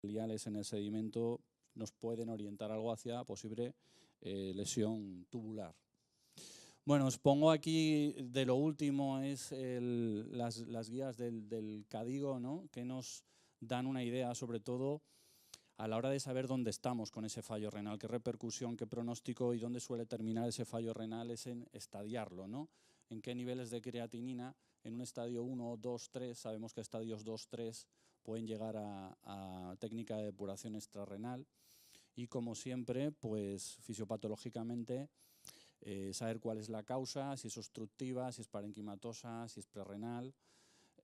en el sedimento nos pueden orientar algo hacia posible lesión tubular. Bueno, os pongo aquí de lo último, es las guías del CADIGO, ¿no? Que nos dan una idea, sobre todo, a la hora de saber dónde estamos con ese fallo renal, qué repercusión, qué pronóstico y dónde suele terminar ese fallo renal es en estadiarlo, ¿no? En qué niveles de creatinina, en un estadio 1, 2, 3, sabemos que estadios 2, 3 pueden llegar a técnica de depuración extrarrenal y, como siempre, pues fisiopatológicamente saber cuál es la causa, si es obstructiva, si es parenquimatosa, si es prerrenal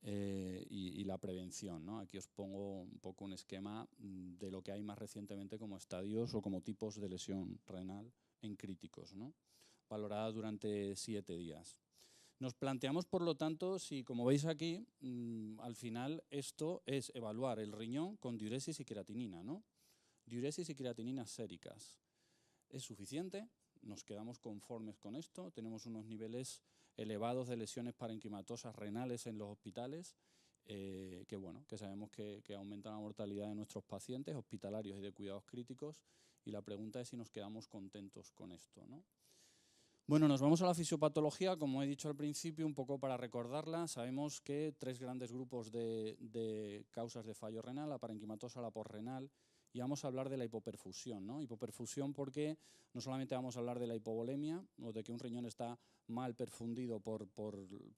y la prevención, ¿no? Aquí os pongo un poco un esquema de lo que hay más recientemente como estadios o como tipos de lesión renal en críticos, ¿no? Valorada durante 7 días. Nos planteamos, por lo tanto, si, como veis aquí, al final esto es evaluar el riñón con diuresis y creatinina, ¿no? Diuresis y creatininas séricas. ¿Es suficiente? Nos quedamos conformes con esto. Tenemos unos niveles elevados de lesiones parenquimatosas renales en los hospitales, que sabemos que aumentan la mortalidad de nuestros pacientes hospitalarios y de cuidados críticos. Y la pregunta es si nos quedamos contentos con esto, ¿no? Bueno, nos vamos a la fisiopatología, como he dicho al principio, un poco para recordarla. Sabemos que 3 grandes grupos de causas de fallo renal, la parenquimatosa, la posrenal, y vamos a hablar de la hipoperfusión, ¿no? Hipoperfusión porque no solamente vamos a hablar de la hipovolemia o de que un riñón está mal perfundido por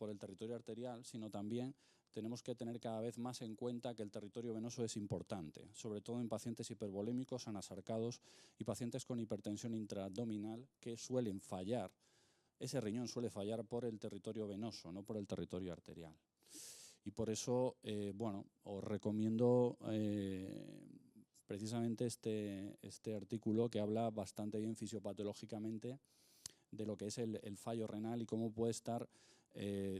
el territorio arterial, sino también tenemos que tener cada vez más en cuenta que el territorio venoso es importante, sobre todo en pacientes hipervolémicos, anasarcados y pacientes con hipertensión intraabdominal que suelen fallar. Ese riñón suele fallar por el territorio venoso, no por el territorio arterial. Y por eso, bueno, os recomiendo precisamente este artículo que habla bastante bien fisiopatológicamente de lo que es el fallo renal y cómo puede estar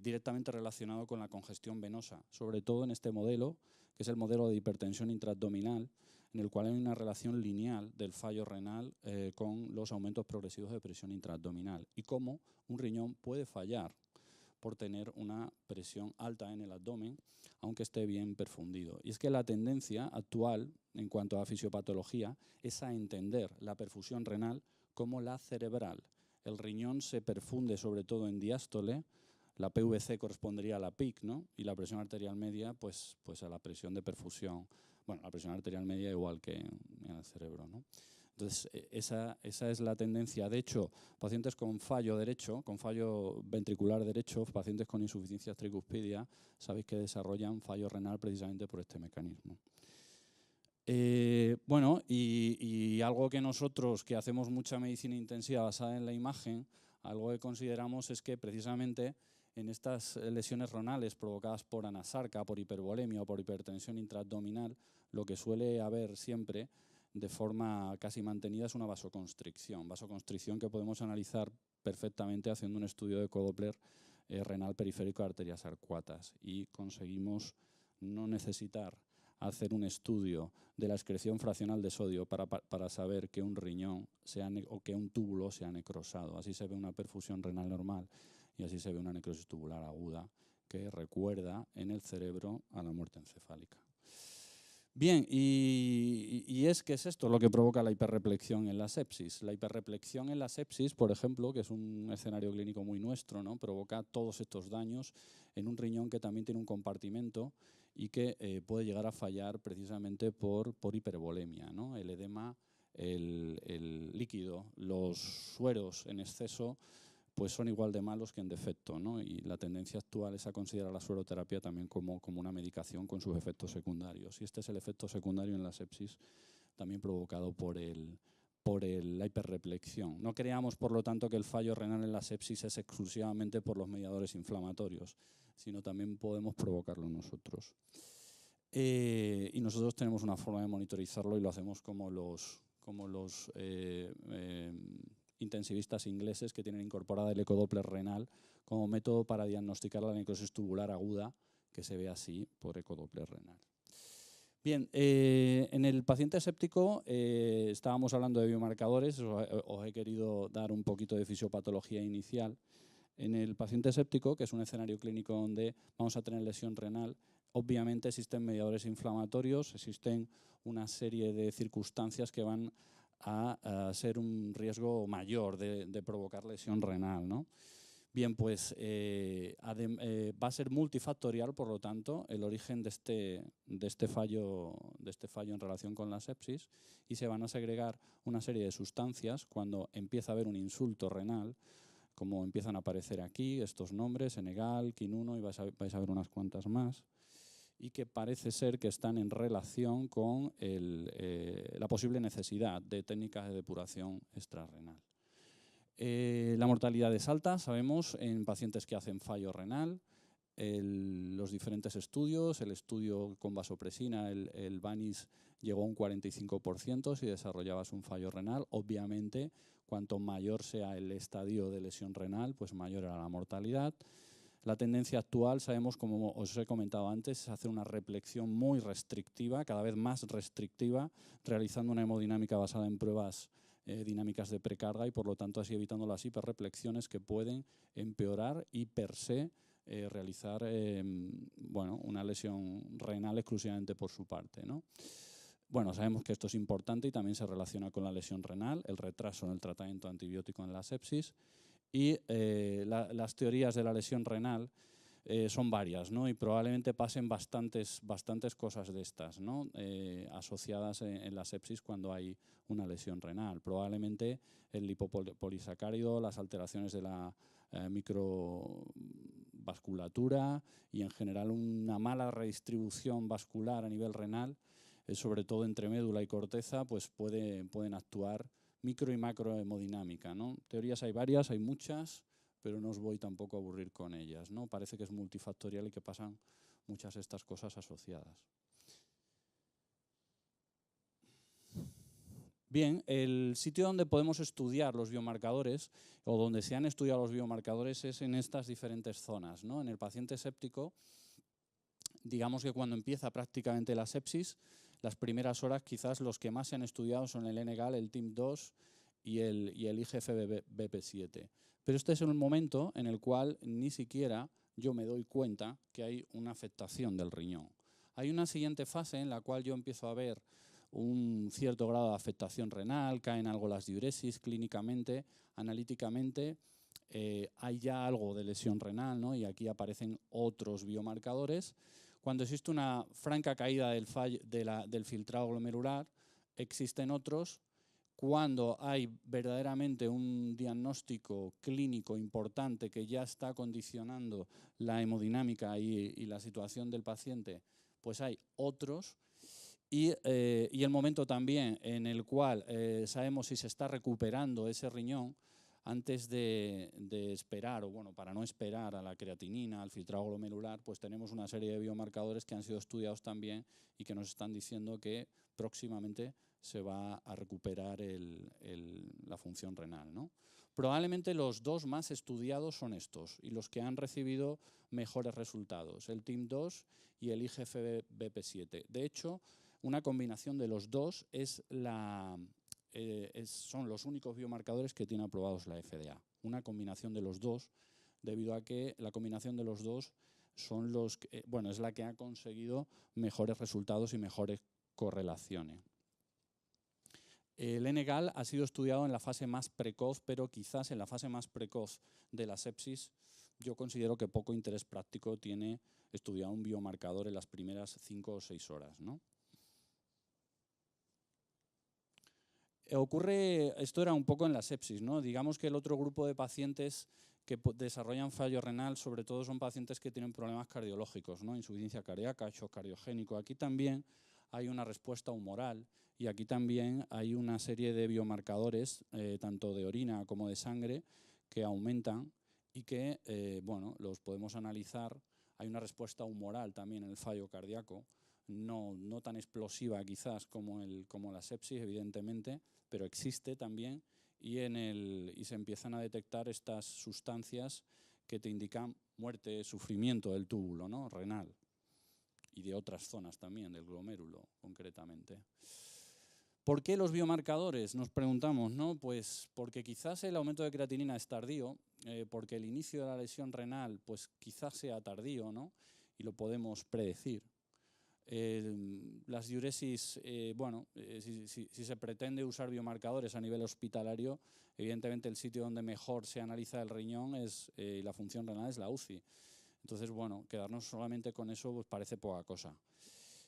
directamente relacionado con la congestión venosa, sobre todo en este modelo, que es el modelo de hipertensión intraabdominal, en el cual hay una relación lineal del fallo renal con los aumentos progresivos de presión intraabdominal y cómo un riñón puede fallar por tener una presión alta en el abdomen, aunque esté bien perfundido. Y es que la tendencia actual, en cuanto a fisiopatología, es a entender la perfusión renal como la cerebral. El riñón se perfunde sobre todo en diástole, la PVC correspondería a la PIC, ¿no? Y la presión arterial media, pues a la presión de perfusión. Bueno, la presión arterial media igual que en el cerebro, ¿no? Entonces, esa es la tendencia. De hecho, pacientes con fallo derecho, con fallo ventricular derecho, pacientes con insuficiencia tricuspidia, sabéis que desarrollan fallo renal precisamente por este mecanismo. Bueno, y algo que nosotros, que hacemos mucha medicina intensiva basada en la imagen, algo que consideramos es que precisamente en estas lesiones renales provocadas por anasarca, por hipervolemia o por hipertensión intraabdominal, lo que suele haber siempre de forma casi mantenida es una vasoconstricción que podemos analizar perfectamente haciendo un estudio de Ecodoppler renal periférico de arterias arcuatas y conseguimos no necesitar hacer un estudio de la excreción fraccional de sodio para saber que un riñón o que un túbulo se ha necrosado. Así se ve una perfusión renal normal y así se ve una necrosis tubular aguda que recuerda en el cerebro a la muerte encefálica. Bien, y es que es esto lo que provoca la hiperreflexión en la sepsis. La hiperreflexión en la sepsis, por ejemplo, que es un escenario clínico muy nuestro, ¿no? Provoca todos estos daños en un riñón que también tiene un compartimento y que puede llegar a fallar precisamente por hipervolemia, ¿no? El edema, el líquido, los sueros en exceso, pues son igual de malos que en defecto, ¿no? Y la tendencia actual es a considerar la sueroterapia también como una medicación con sus efectos secundarios. Y este es el efecto secundario en la sepsis, también provocado por la hiperreflexión. No creamos, por lo tanto, que el fallo renal en la sepsis es exclusivamente por los mediadores inflamatorios, sino también podemos provocarlo nosotros. Y nosotros tenemos una forma de monitorizarlo y lo hacemos como los intensivistas ingleses que tienen incorporada el ecodoppler renal como método para diagnosticar la necrosis tubular aguda, que se ve así por ecodoppler renal. Bien, en el paciente séptico estábamos hablando de biomarcadores, os he querido dar un poquito de fisiopatología inicial. En el paciente séptico, que es un escenario clínico donde vamos a tener lesión renal, obviamente existen mediadores inflamatorios, existen una serie de circunstancias que van a ser un riesgo mayor de provocar lesión renal, ¿no? Bien, pues va a ser multifactorial, por lo tanto, el origen de este fallo en relación con la sepsis, y se van a segregar una serie de sustancias cuando empieza a haber un insulto renal, como empiezan a aparecer aquí estos nombres, Senegal, Quinuno, y vais a ver unas cuantas más, y que parece ser que están en relación con la posible necesidad de técnicas de depuración extrarrenal. La mortalidad es alta, sabemos, en pacientes que hacen fallo renal. Los diferentes estudios, el estudio con vasopresina, el VANIS, llegó a un 45% si desarrollabas un fallo renal. Obviamente, cuanto mayor sea el estadio de lesión renal, pues mayor era la mortalidad. La tendencia actual, sabemos, como os he comentado antes, es hacer una replexión muy restrictiva, cada vez más restrictiva, realizando una hemodinámica basada en pruebas dinámicas de precarga y, por lo tanto, así evitando las hiperreflexiones que pueden empeorar y, per se, realizar bueno, una lesión renal exclusivamente por su parte, ¿no? Bueno, sabemos que esto es importante y también se relaciona con la lesión renal, el retraso en el tratamiento antibiótico en la sepsis, y las teorías de la lesión renal son varias, ¿no? Y probablemente pasen bastantes cosas de estas, ¿no? Asociadas en la sepsis cuando hay una lesión renal. Probablemente el lipopolisacárido, las alteraciones de la microvasculatura y en general una mala redistribución vascular a nivel renal, sobre todo entre médula y corteza, pues pueden actuar micro y macrohemodinámica, ¿no? Teorías hay varias, hay muchas, pero no os voy tampoco a aburrir con ellas, ¿no? Parece que es multifactorial y que pasan muchas de estas cosas asociadas. Bien, el sitio donde podemos estudiar los biomarcadores o donde se han estudiado los biomarcadores es en estas diferentes zonas, ¿no? En el paciente séptico, digamos que cuando empieza prácticamente la sepsis, las primeras horas quizás los que más se han estudiado son el NGAL, el TIM2 y el IGF-BP7. Pero este es un momento en el cual ni siquiera yo me doy cuenta que hay una afectación del riñón. Hay una siguiente fase en la cual yo empiezo a ver un cierto grado de afectación renal, caen algo las diuresis clínicamente, analíticamente, hay ya algo de lesión renal, ¿no? Y aquí aparecen otros biomarcadores. Cuando existe una franca caída del filtrado glomerular, existen otros. Cuando hay verdaderamente un diagnóstico clínico importante que ya está condicionando la hemodinámica y la situación del paciente, pues hay otros. Y el momento también en el cual sabemos si se está recuperando ese riñón antes de esperar, o bueno, para no esperar a la creatinina, al filtrado glomerular, pues tenemos una serie de biomarcadores que han sido estudiados también y que nos están diciendo que próximamente se va a recuperar la función renal, ¿no? Probablemente los dos más estudiados son estos y los que han recibido mejores resultados, el TIM2 y el IGF-BP7. De hecho, una combinación de los dos son los únicos biomarcadores que tiene aprobados la FDA. Una combinación de los dos, debido a que la combinación de los dos son es la que ha conseguido mejores resultados y mejores correlaciones. El NGAL ha sido estudiado en la fase más precoz, pero quizás en la fase más precoz de la sepsis yo considero que poco interés práctico tiene estudiar un biomarcador en las primeras 5 o 6 horas, ¿no? Esto era un poco en la sepsis, ¿no? Digamos que el otro grupo de pacientes que desarrollan fallo renal, sobre todo son pacientes que tienen problemas cardiológicos, ¿no? Insuficiencia cardíaca, shock cardiogénico. Aquí también hay una respuesta humoral y aquí también hay una serie de biomarcadores, tanto de orina como de sangre, que aumentan y que, bueno, los podemos analizar. Hay una respuesta humoral también en el fallo cardíaco, no tan explosiva quizás como la sepsis, evidentemente, pero existe también y se empiezan a detectar estas sustancias que te indican muerte, sufrimiento del túbulo, ¿no? Renal y de otras zonas también, del glomérulo concretamente. ¿Por qué los biomarcadores? Nos preguntamos, ¿no? Pues porque quizás el aumento de creatinina es tardío, porque el inicio de la lesión renal pues quizás sea tardío, ¿no? y lo podemos predecir. Las diuresis, si se pretende usar biomarcadores a nivel hospitalario, evidentemente el sitio donde mejor se analiza el riñón y la función renal es la UCI. Entonces, bueno, quedarnos solamente con eso pues parece poca cosa.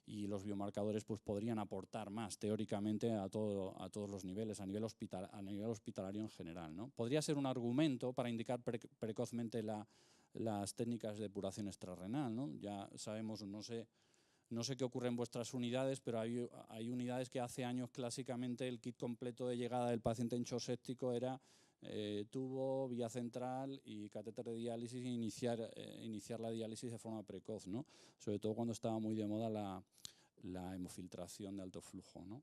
Y los biomarcadores pues podrían aportar más teóricamente a todos los niveles, a nivel hospitalario en general, ¿no? Podría ser un argumento para indicar precozmente las técnicas de depuración extrarrenal, ¿no? Ya sabemos, no sé qué ocurre en vuestras unidades, pero hay unidades que hace años clásicamente el kit completo de llegada del paciente en shock séptico era tubo, vía central y catéter de diálisis e iniciar la diálisis de forma precoz, ¿no? Sobre todo cuando estaba muy de moda la hemofiltración de alto flujo, ¿no?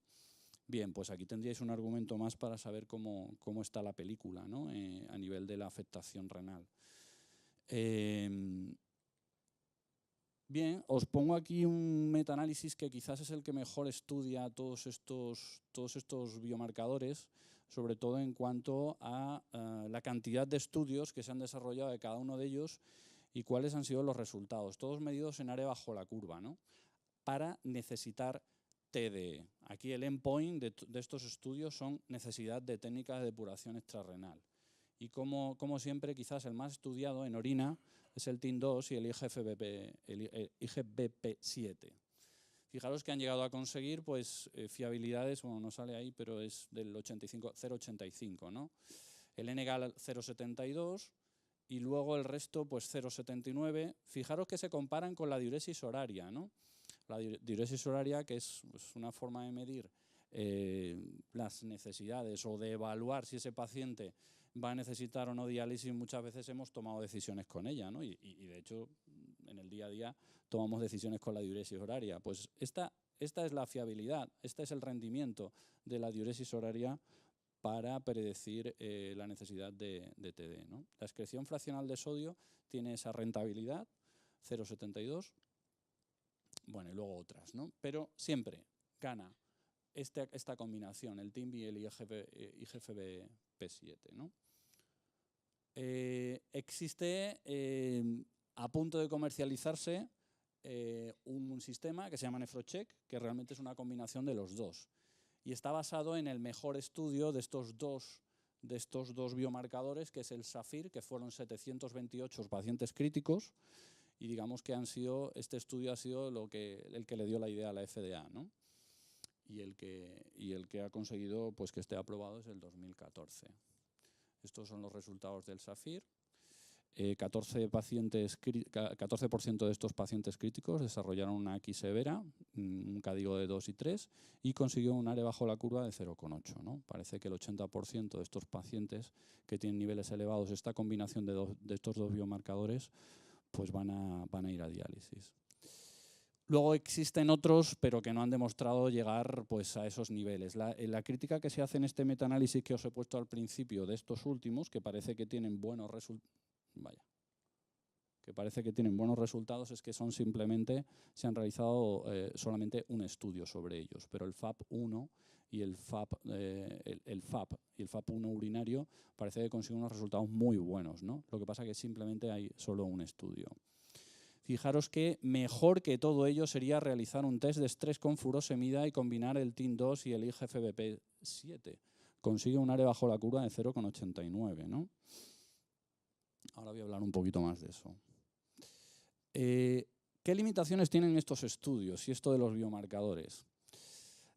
Bien, pues aquí tendríais un argumento más para saber cómo está la película, ¿no? A nivel de la afectación renal. Bien, os pongo aquí un metaanálisis que quizás es el que mejor estudia todos estos biomarcadores, sobre todo en cuanto a la cantidad de estudios que se han desarrollado de cada uno de ellos y cuáles han sido los resultados, todos medidos en área bajo la curva, ¿no? Para necesitar TDE. Aquí el endpoint de estos estudios son necesidad de técnicas de depuración extrarrenal. Y como siempre, quizás el más estudiado en orina es el TIN2 y el IGBP7. Fijaros que han llegado a conseguir pues, fiabilidades, bueno, no sale ahí, pero es del 0,85, ¿no? El NGAL 0,72 y luego el resto pues 0,79. Fijaros que se comparan con la diuresis horaria, ¿no? La diuresis horaria, que es pues, una forma de medir las necesidades o de evaluar si ese paciente va a necesitar o no diálisis, muchas veces hemos tomado decisiones con ella, ¿no? Y de hecho, en el día a día tomamos decisiones con la diuresis horaria. Pues esta es la fiabilidad, este es el rendimiento de la diuresis horaria para predecir la necesidad de TD, ¿no? La excreción fraccional de sodio tiene esa rentabilidad, 0,72, bueno, y luego otras, ¿no? Pero siempre gana esta combinación, el TIMB y el IGFBP7, ¿no? Existe a punto de comercializarse un sistema que se llama NephroCheck, que realmente es una combinación de los dos. Y está basado en el mejor estudio de estos dos biomarcadores, que es el SAPHIR, que fueron 728 pacientes críticos, y digamos que este estudio ha sido el que le dio la idea a la FDA, ¿no? Y el que ha conseguido pues, que esté aprobado es el 2014. Estos son los resultados del SAPHIR. 14% de estos pacientes críticos desarrollaron una AQI severa, un CADIGO de 2 y 3, y consiguió un área bajo la curva de 0,8, ¿no? Parece que el 80% de estos pacientes que tienen niveles elevados, esta combinación de estos dos biomarcadores, pues van a ir a diálisis. Luego existen otros, pero que no han demostrado llegar pues, a esos niveles. La crítica que se hace en este metaanálisis que os he puesto al principio de estos últimos, que parece que tienen buenos resultados, es que se han realizado solamente un estudio sobre ellos, pero el FAP1 y el FAP1 urinario parece que consiguen unos resultados muy buenos, ¿no? Lo que pasa es que simplemente hay solo un estudio. Fijaros que mejor que todo ello sería realizar un test de estrés con furosemida y combinar el TIN2 y el IGFBP7. Consigue un área bajo la curva de 0,89, ¿no? Ahora voy a hablar un poquito más de eso. ¿Qué limitaciones tienen estos estudios y esto de los biomarcadores?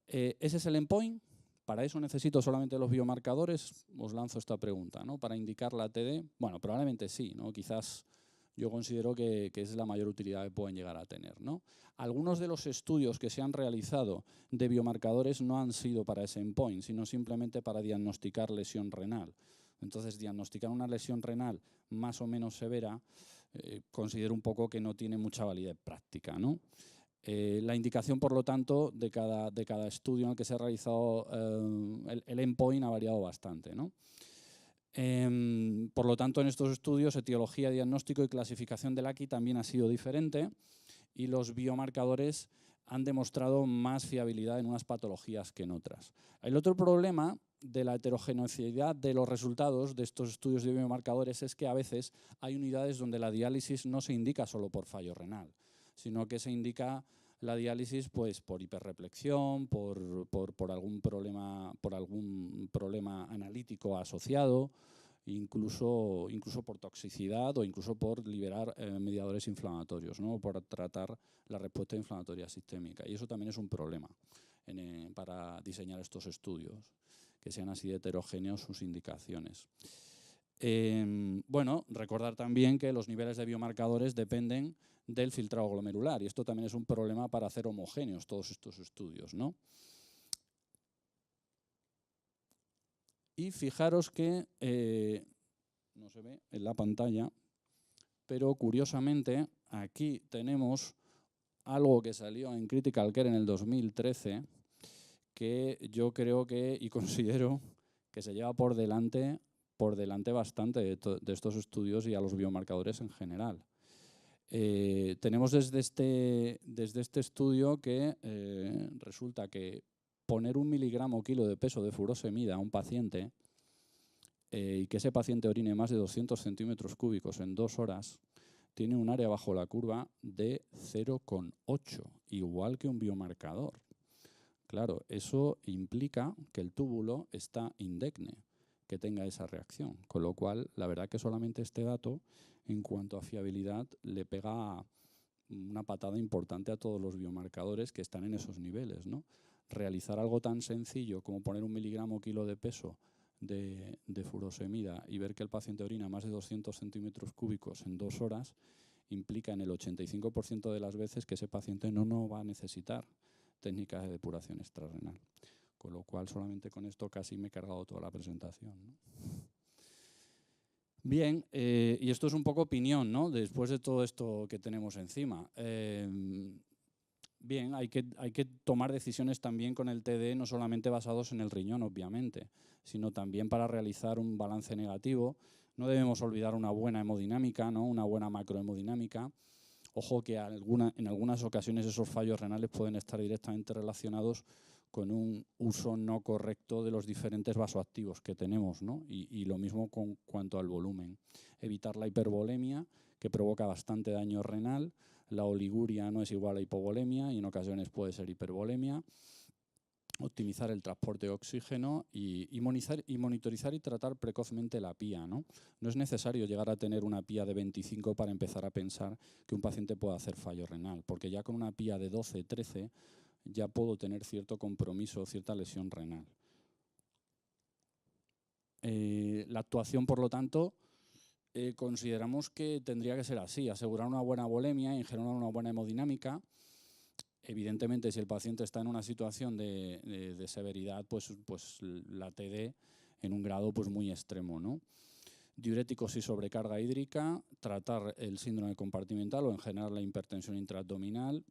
¿Ese es el endpoint? ¿Para eso necesito solamente los biomarcadores? Os lanzo esta pregunta, ¿no? ¿Para indicar la TD? Bueno, probablemente sí, ¿no? Quizás yo considero que es la mayor utilidad que pueden llegar a tener, ¿no? Algunos de los estudios que se han realizado de biomarcadores no han sido para ese endpoint, sino simplemente para diagnosticar lesión renal. Entonces, diagnosticar una lesión renal más o menos severa, considero un poco que no tiene mucha validez práctica, ¿no? La indicación, por lo tanto, de cada estudio en el que se ha realizado el endpoint ha variado bastante, ¿no? Por lo tanto, en estos estudios, etiología, diagnóstico y clasificación del AQI también ha sido diferente y los biomarcadores han demostrado más fiabilidad en unas patologías que en otras. El otro problema de la heterogeneidad de los resultados de estos estudios de biomarcadores es que a veces hay unidades donde la diálisis no se indica solo por fallo renal, sino que se indica la diálisis pues, por hiperreflexión, por algún problema analítico asociado, incluso por toxicidad o incluso por liberar mediadores inflamatorios, ¿no? Por tratar la respuesta inflamatoria sistémica. Y eso también es un problema para diseñar estos estudios, que sean así de heterogéneos sus indicaciones. Bueno, recordar también que los niveles de biomarcadores dependen del filtrado glomerular y esto también es un problema para hacer homogéneos todos estos estudios, ¿no? Y fijaros que, no se ve en la pantalla, pero curiosamente aquí tenemos algo que salió en Critical Care en el 2013 que yo creo que y considero que se lleva por delante bastante de estos estudios y a los biomarcadores en general. Tenemos desde este estudio que resulta que poner 1 miligramo kilo de peso de furosemida a un paciente y que ese paciente orine más de 200 centímetros cúbicos en 2 horas tiene un área bajo la curva de 0,8, igual que un biomarcador. Claro, eso implica que el túbulo está indemne, que tenga esa reacción, con lo cual la verdad que solamente este dato en cuanto a fiabilidad le pega una patada importante a todos los biomarcadores que están en esos niveles, ¿no? Realizar algo tan sencillo como poner 1 miligramo kilo de peso de furosemida y ver que el paciente orina más de 200 centímetros cúbicos en 2 horas implica en el 85% de las veces que ese paciente no va a necesitar técnicas de depuración extrarrenal. Con lo cual, solamente con esto casi me he cargado toda la presentación, ¿no? Bien, y esto es un poco opinión, ¿no? Después de todo esto que tenemos encima. Bien, hay que tomar decisiones también con el TD, no solamente basados en el riñón, obviamente, sino también para realizar un balance negativo. No debemos olvidar una buena hemodinámica, ¿no? Una buena macrohemodinámica. Ojo que en algunas ocasiones esos fallos renales pueden estar directamente relacionados con un uso no correcto de los diferentes vasoactivos que tenemos, ¿no? Y lo mismo con cuanto al volumen. Evitar la hipervolemia, que provoca bastante daño renal. La oliguria no es igual a hipovolemia y en ocasiones puede ser hipervolemia. Optimizar el transporte de oxígeno y monitorizar y tratar precozmente la PIA, ¿no? No es necesario llegar a tener una PIA de 25 para empezar a pensar que un paciente puede hacer fallo renal, porque ya con una PIA de 12, 13 ya puedo tener cierto compromiso, cierta lesión renal. La actuación, por lo tanto, consideramos que tendría que ser así, asegurar una buena volemia y en general una buena hemodinámica. Evidentemente, si el paciente está en una situación de severidad, pues la TD en un grado pues muy extremo, ¿no? Diuréticos y sobrecarga hídrica, tratar el síndrome compartimental o en general la hipertensión intraabdominal.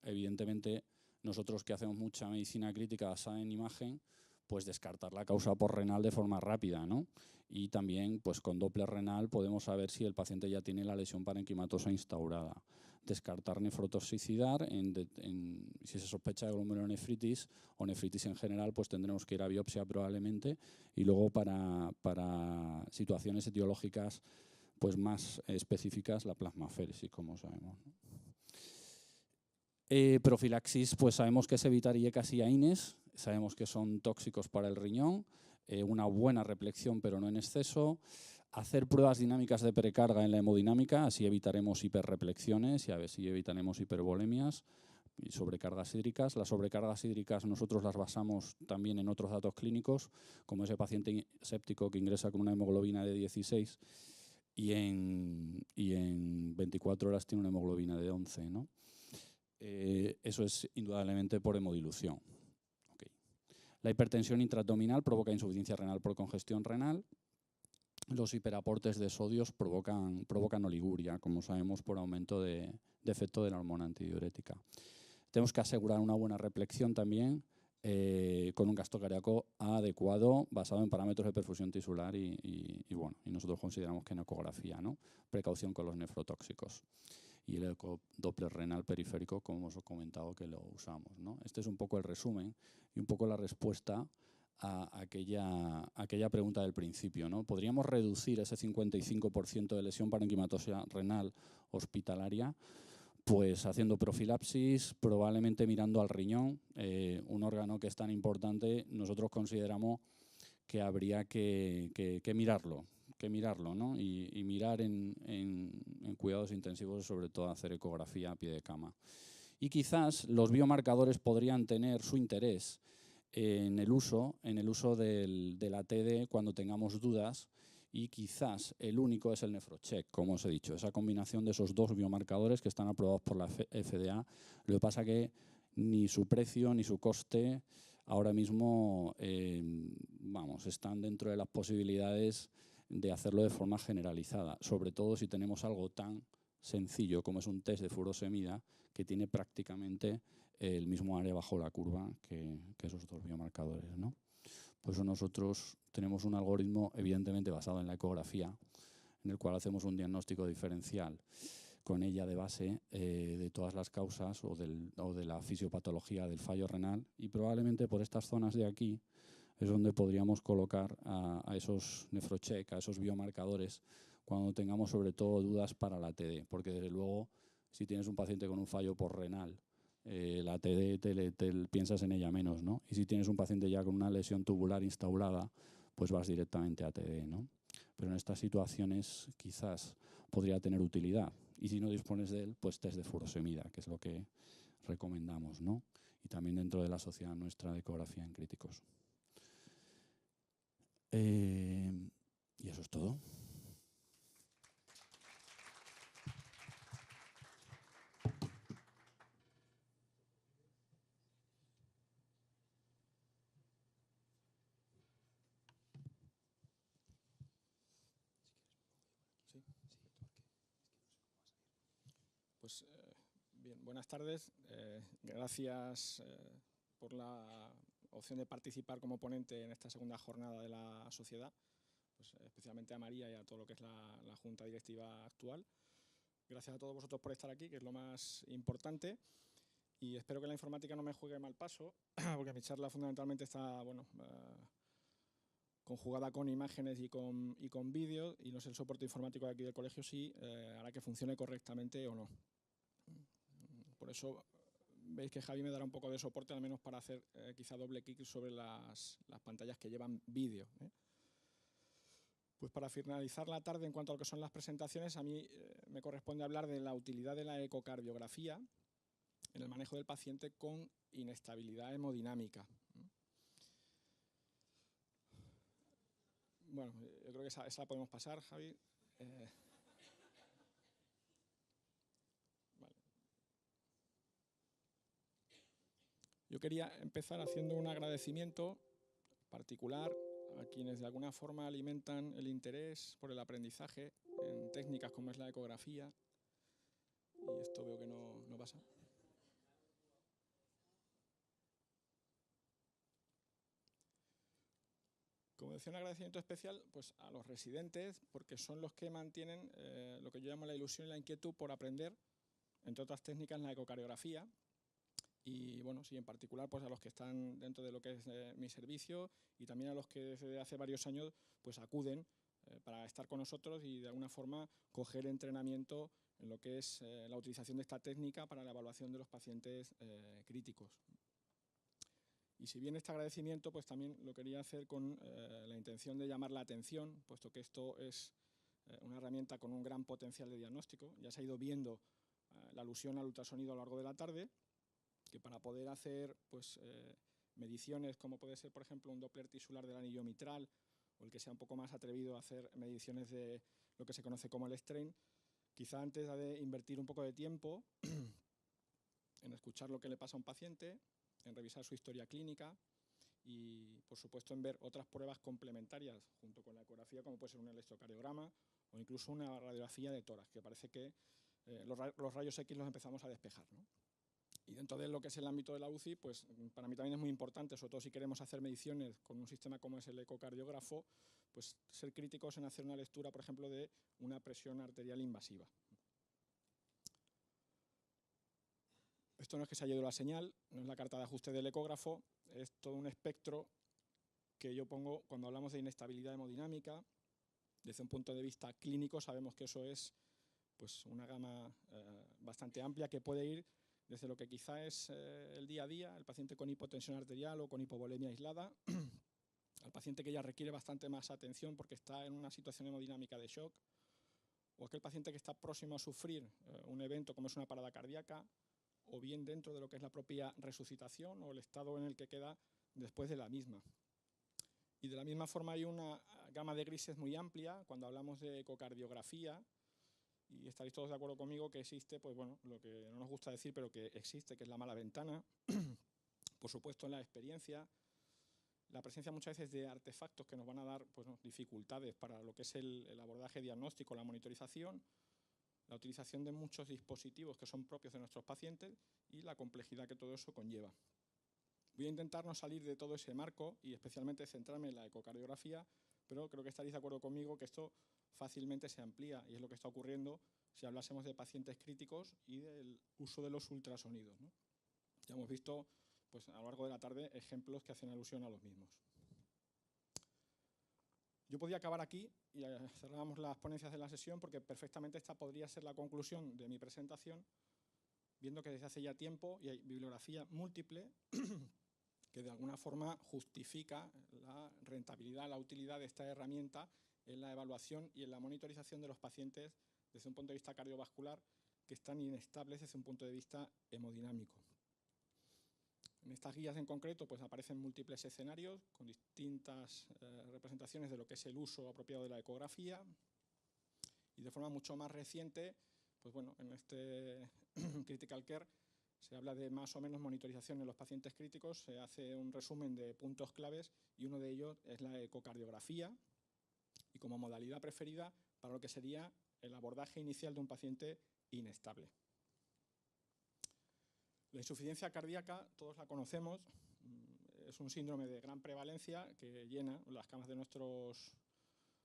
Evidentemente, nosotros que hacemos mucha medicina crítica basada en imagen, pues descartar la causa renal de forma rápida, ¿no? Y también pues con Doppler renal podemos saber si el paciente ya tiene la lesión parenquimatosa instaurada. Descartar nefrotoxicidad, si se sospecha de glomerulonefritis o nefritis en general, pues tendremos que ir a biopsia probablemente y luego para situaciones etiológicas pues más específicas la plasmaféresis, como sabemos, ¿no? Profilaxis, pues sabemos que es evitar IECAS y AINES, sabemos que son tóxicos para el riñón, una buena reflexión pero no en exceso. Hacer pruebas dinámicas de precarga en la hemodinámica, así evitaremos hiperreflexiones y a ver si evitaremos hipervolemias y sobrecargas hídricas. Las sobrecargas hídricas nosotros las basamos también en otros datos clínicos, como ese paciente séptico que ingresa con una hemoglobina de 16 y en 24 horas tiene una hemoglobina de 11, ¿no? Eso es indudablemente por hemodilución. Okay. La hipertensión intraabdominal provoca insuficiencia renal por congestión renal. Los hiperaportes de sodios provocan oliguria, como sabemos, por aumento de efecto de la hormona antidiurética. Tenemos que asegurar una buena reflexión también con un gasto cardíaco adecuado basado en parámetros de perfusión tisular y nosotros consideramos que en ecografía, ¿no? Precaución con los nefrotóxicos. Y el ecodoppler renal periférico, como hemos comentado, que lo usamos, ¿no? Este es un poco el resumen y un poco la respuesta a aquella pregunta del principio, ¿no? ¿Podríamos reducir ese 55% de lesión parenquimatosa renal hospitalaria? Pues haciendo profilaxis, probablemente mirando al riñón, un órgano que es tan importante, nosotros consideramos que habría que mirarlo, ¿no? Y mirar en cuidados intensivos, sobre todo hacer ecografía a pie de cama. Y quizás los biomarcadores podrían tener su interés en el uso de la TD cuando tengamos dudas, y quizás el único es el NephroCheck, como os he dicho, esa combinación de esos dos biomarcadores que están aprobados por la FDA. Lo que pasa que ni su precio ni su coste ahora mismo están dentro de las posibilidades de hacerlo de forma generalizada, sobre todo si tenemos algo tan sencillo como es un test de furosemida que tiene prácticamente el mismo área bajo la curva que esos dos biomarcadores, ¿no? Por eso nosotros tenemos un algoritmo evidentemente basado en la ecografía, en el cual hacemos un diagnóstico diferencial con ella de base de todas las causas o de la fisiopatología del fallo renal, y probablemente por estas zonas de aquí es donde podríamos colocar a esos NephroCheck, a esos biomarcadores, cuando tengamos sobre todo dudas para la TD, porque desde luego si tienes un paciente con un fallo por renal, la TD te piensas en ella menos, ¿no? Y si tienes un paciente ya con una lesión tubular instaurada, pues vas directamente a TD, ¿no? Pero en estas situaciones quizás podría tener utilidad. Y si no dispones de él, pues test de furosemida, que es lo que recomendamos, ¿no? Y también dentro de la sociedad nuestra de ecografía en críticos. Y eso es todo. Pues bien, buenas tardes. Gracias por la opción de participar como ponente en esta segunda jornada de la sociedad, pues, especialmente a María y a todo lo que es la Junta Directiva actual. Gracias a todos vosotros por estar aquí, que es lo más importante, y espero que la informática no me juegue mal paso, porque mi charla fundamentalmente está, conjugada con imágenes y con vídeo, y no sé el soporte informático de aquí del colegio si hará que funcione correctamente o no. Por eso veis que Javi me dará un poco de soporte, al menos para hacer quizá doble clic sobre las pantallas que llevan vídeo. Pues para finalizar la tarde, en cuanto a lo que son las presentaciones, a mí me corresponde hablar de la utilidad de la ecocardiografía en el manejo del paciente con inestabilidad hemodinámica. Bueno, yo creo que esa la podemos pasar, Javi. Vale. Yo quería empezar haciendo un agradecimiento particular a quienes de alguna forma alimentan el interés por el aprendizaje en técnicas como es la ecografía. Y esto veo que no pasa. Como decía, un agradecimiento especial pues, a los residentes, porque son los que mantienen lo que yo llamo la ilusión y la inquietud por aprender, entre otras técnicas, la ecocardiografía. Y bueno, sí, en particular pues, a los que están dentro de lo que es mi servicio, y también a los que desde hace varios años pues, acuden para estar con nosotros y de alguna forma coger entrenamiento en lo que es la utilización de esta técnica para la evaluación de los pacientes críticos. Y si bien este agradecimiento, pues también lo quería hacer con la intención de llamar la atención, puesto que esto es una herramienta con un gran potencial de diagnóstico. Ya se ha ido viendo la alusión al ultrasonido a lo largo de la tarde, que para poder hacer pues, mediciones como puede ser, por ejemplo, un Doppler tisular del anillo mitral, o el que sea un poco más atrevido a hacer mediciones de lo que se conoce como el strain, quizá antes ha de invertir un poco de tiempo en escuchar lo que le pasa a un paciente, en revisar su historia clínica y, por supuesto, en ver otras pruebas complementarias junto con la ecografía, como puede ser un electrocardiograma o incluso una radiografía de tórax, que parece que los rayos X los empezamos a despejar, ¿no? Y dentro de lo que es el ámbito de la UCI, pues para mí también es muy importante, sobre todo si queremos hacer mediciones con un sistema como es el ecocardiógrafo, pues ser críticos en hacer una lectura, por ejemplo, de una presión arterial invasiva. Esto no es que se haya ido la señal, no es la carta de ajuste del ecógrafo, es todo un espectro que yo pongo cuando hablamos de inestabilidad hemodinámica. Desde un punto de vista clínico sabemos que eso es pues una gama bastante amplia que puede ir desde lo que quizá es el día a día, el paciente con hipotensión arterial o con hipovolemia aislada, al paciente que ya requiere bastante más atención porque está en una situación hemodinámica de shock, o aquel paciente que está próximo a sufrir un evento como es una parada cardíaca, o bien dentro de lo que es la propia resucitación o el estado en el que queda después de la misma. Y de la misma forma hay una gama de grises muy amplia cuando hablamos de ecocardiografía, y estaréis todos de acuerdo conmigo que existe, pues bueno, lo que no nos gusta decir, pero que existe, que es la mala ventana. Por supuesto, en la experiencia, la presencia muchas veces de artefactos que nos van a dar pues, dificultades para lo que es el abordaje diagnóstico, la monitorización, la utilización de muchos dispositivos que son propios de nuestros pacientes y la complejidad que todo eso conlleva. Voy a intentar no salir de todo ese marco y especialmente centrarme en la ecocardiografía, pero creo que estaréis de acuerdo conmigo que esto fácilmente se amplía y es lo que está ocurriendo si hablásemos de pacientes críticos y del uso de los ultrasonidos, ¿no? Ya hemos visto pues, a lo largo de la tarde ejemplos que hacen alusión a los mismos. Yo podría acabar aquí y cerramos las ponencias de la sesión porque perfectamente esta podría ser la conclusión de mi presentación, viendo que desde hace ya tiempo y hay bibliografía múltiple que de alguna forma justifica la rentabilidad, la utilidad de esta herramienta en la evaluación y en la monitorización de los pacientes desde un punto de vista cardiovascular que están inestables desde un punto de vista hemodinámico. En estas guías en concreto pues, aparecen múltiples escenarios con distintas representaciones de lo que es el uso apropiado de la ecografía y de forma mucho más reciente, pues bueno, en este Critical Care se habla de más o menos monitorización en los pacientes críticos, se hace un resumen de puntos claves y uno de ellos es la ecocardiografía y como modalidad preferida para lo que sería el abordaje inicial de un paciente inestable. La insuficiencia cardíaca, todos la conocemos, es un síndrome de gran prevalencia que llena las camas de nuestros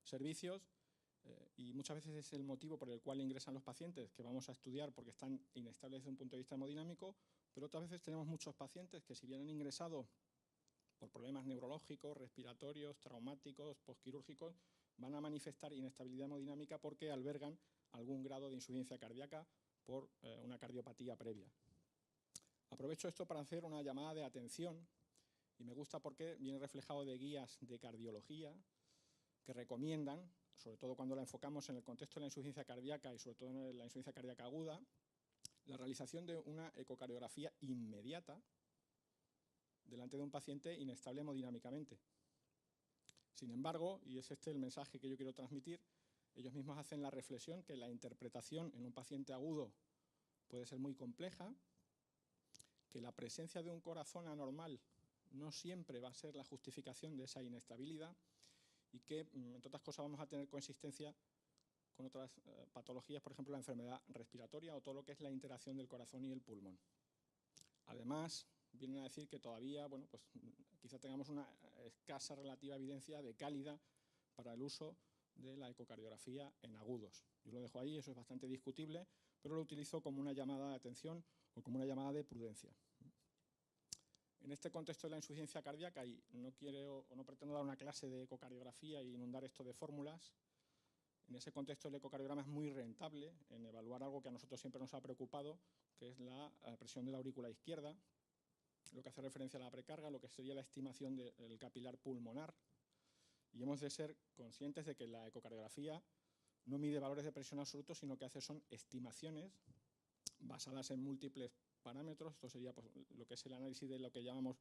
servicios y muchas veces es el motivo por el cual ingresan los pacientes que vamos a estudiar porque están inestables desde un punto de vista hemodinámico, pero otras veces tenemos muchos pacientes que si bien han ingresado por problemas neurológicos, respiratorios, traumáticos, postquirúrgicos, van a manifestar inestabilidad hemodinámica porque albergan algún grado de insuficiencia cardíaca por una cardiopatía previa. Aprovecho esto para hacer una llamada de atención y me gusta porque viene reflejado de guías de cardiología que recomiendan, sobre todo cuando la enfocamos en el contexto de la insuficiencia cardíaca y sobre todo en la insuficiencia cardíaca aguda, la realización de una ecocardiografía inmediata delante de un paciente inestable hemodinámicamente. Sin embargo, y es este el mensaje que yo quiero transmitir, ellos mismos hacen la reflexión que la interpretación en un paciente agudo puede ser muy compleja, que la presencia de un corazón anormal no siempre va a ser la justificación de esa inestabilidad y que, entre otras cosas, vamos a tener coexistencia con otras patologías, por ejemplo, la enfermedad respiratoria o todo lo que es la interacción del corazón y el pulmón. Además, vienen a decir que todavía, bueno, pues quizá tengamos una escasa relativa evidencia de cálida para el uso de la ecocardiografía en agudos. Yo lo dejo ahí, eso es bastante discutible, pero lo utilizo como una llamada de atención o como una llamada de prudencia. En este contexto de la insuficiencia cardíaca, y no quiero o no pretendo dar una clase de ecocardiografía e inundar esto de fórmulas, en ese contexto el ecocardiograma es muy rentable en evaluar algo que a nosotros siempre nos ha preocupado, que es la presión de la aurícula izquierda, lo que hace referencia a la precarga, lo que sería la estimación del capilar pulmonar. Y hemos de ser conscientes de que la ecocardiografía no mide valores de presión absolutos, sino que hace son estimaciones basadas en múltiples parámetros. Esto sería pues, lo que es el análisis de lo que llamamos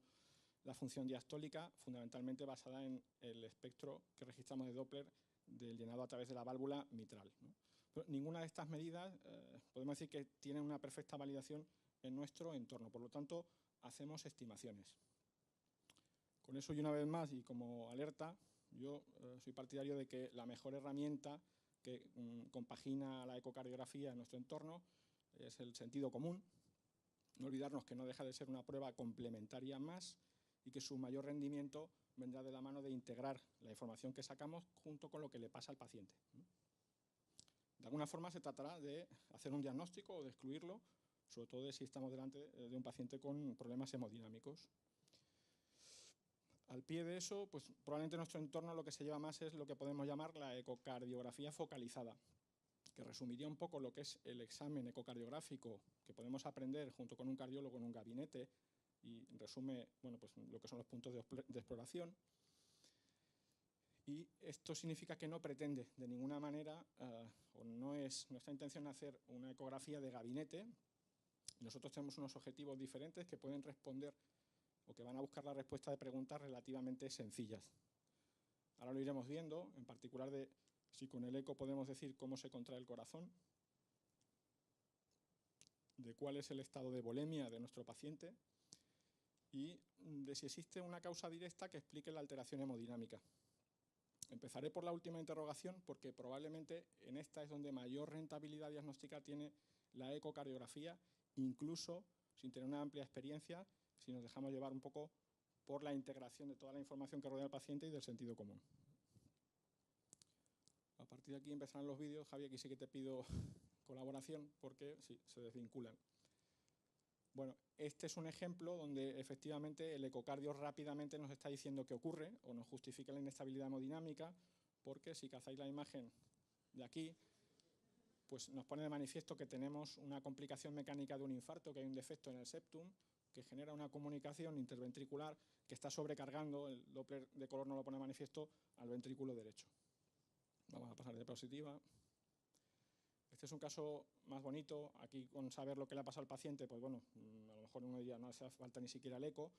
la función diastólica, fundamentalmente basada en el espectro que registramos de Doppler del llenado a través de la válvula mitral, ¿no? Pero ninguna de estas medidas podemos decir que tienen una perfecta validación en nuestro entorno, por lo tanto hacemos estimaciones. Con eso y una vez más y como alerta, yo soy partidario de que la mejor herramienta que compagina la ecocardiografía en nuestro entorno es el sentido común. No olvidarnos que no deja de ser una prueba complementaria más y que su mayor rendimiento vendrá de la mano de integrar la información que sacamos junto con lo que le pasa al paciente. De alguna forma se tratará de hacer un diagnóstico o de excluirlo, sobre todo de si estamos delante de un paciente con problemas hemodinámicos. Al pie de eso, pues probablemente en nuestro entorno lo que se lleva más es lo que podemos llamar la ecocardiografía focalizada, que resumiría un poco lo que es el examen ecocardiográfico que podemos aprender junto con un cardiólogo en un gabinete y resume bueno, pues lo que son los puntos de exploración. Y esto significa que no pretende de ninguna manera, o no es nuestra intención hacer una ecografía de gabinete. Nosotros tenemos unos objetivos diferentes que pueden responder o que van a buscar la respuesta de preguntas relativamente sencillas. Ahora lo iremos viendo, en particular de si con el eco podemos decir cómo se contrae el corazón, de cuál es el estado de volemia de nuestro paciente y de si existe una causa directa que explique la alteración hemodinámica. Empezaré por la última interrogación porque probablemente en esta es donde mayor rentabilidad diagnóstica tiene la ecocardiografía, incluso sin tener una amplia experiencia, si nos dejamos llevar un poco por la integración de toda la información que rodea al paciente y del sentido común. A partir de aquí empezarán los vídeos. Javi, aquí sí que te pido colaboración porque sí, se desvinculan. Bueno, este es un ejemplo donde efectivamente el ecocardio rápidamente nos está diciendo qué ocurre o nos justifica la inestabilidad hemodinámica, porque si cazáis la imagen de aquí, pues nos pone de manifiesto que tenemos una complicación mecánica de un infarto, que hay un defecto en el septum, que genera una comunicación interventricular que está sobrecargando, el Doppler de color no lo pone de manifiesto, al ventrículo derecho. Vamos a pasar de diapositiva. Este es un caso más bonito. Aquí, con saber lo que le ha pasado al paciente, pues bueno, a lo mejor uno diría no hace falta ni siquiera el eco,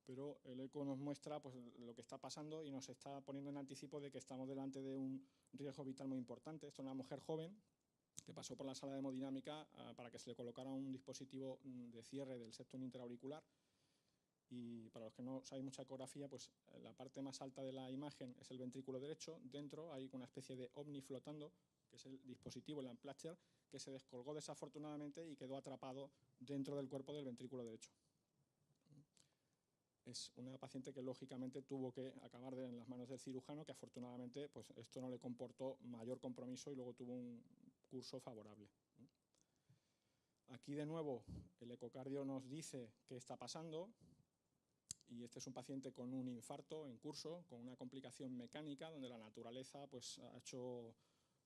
pero el eco nos muestra pues, lo que está pasando y nos está poniendo en anticipo de que estamos delante de un riesgo vital muy importante. Esto es una mujer joven que pasó por la sala de hemodinámica para que se le colocara un dispositivo de cierre del septum interauricular. Y para los que no sabéis mucha ecografía, pues la parte más alta de la imagen es el ventrículo derecho. Dentro hay una especie de ovni flotando, que es el dispositivo, el Amplatzer, que se descolgó desafortunadamente y quedó atrapado dentro del cuerpo del ventrículo derecho. Es una paciente que lógicamente tuvo que acabar en las manos del cirujano, que afortunadamente pues, esto no le comportó mayor compromiso y luego tuvo un curso favorable. Aquí de nuevo el ecocardio nos dice qué está pasando. Y este es un paciente con un infarto en curso, con una complicación mecánica, donde la naturaleza pues, ha hecho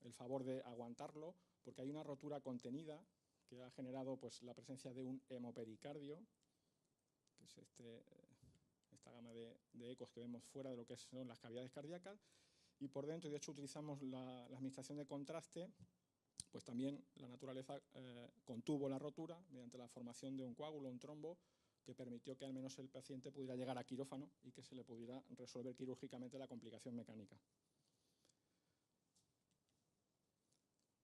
el favor de aguantarlo, porque hay una rotura contenida que ha generado pues, la presencia de un hemopericardio, que es esta gama de ecos que vemos fuera de lo que son las cavidades cardíacas, y por dentro, y de hecho utilizamos la administración de contraste, pues también la naturaleza contuvo la rotura mediante la formación de un coágulo, un trombo, que permitió que al menos el paciente pudiera llegar a quirófano y que se le pudiera resolver quirúrgicamente la complicación mecánica.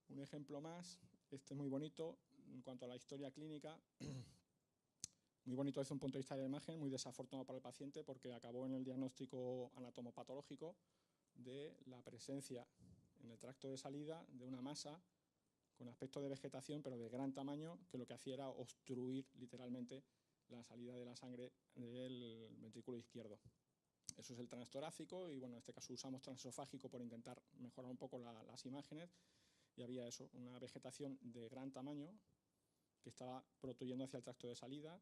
Un ejemplo más, este es muy bonito en cuanto a la historia clínica, muy bonito desde un punto de vista de la imagen, muy desafortunado para el paciente porque acabó en el diagnóstico anatomopatológico de la presencia en el tracto de salida de una masa con aspecto de vegetación, pero de gran tamaño, que lo que hacía era obstruir literalmente la salida de la sangre del ventrículo izquierdo. Eso es el transtorácico y bueno, en este caso usamos transesofágico por intentar mejorar un poco las imágenes y había eso, una vegetación de gran tamaño que estaba protuyendo hacia el tracto de salida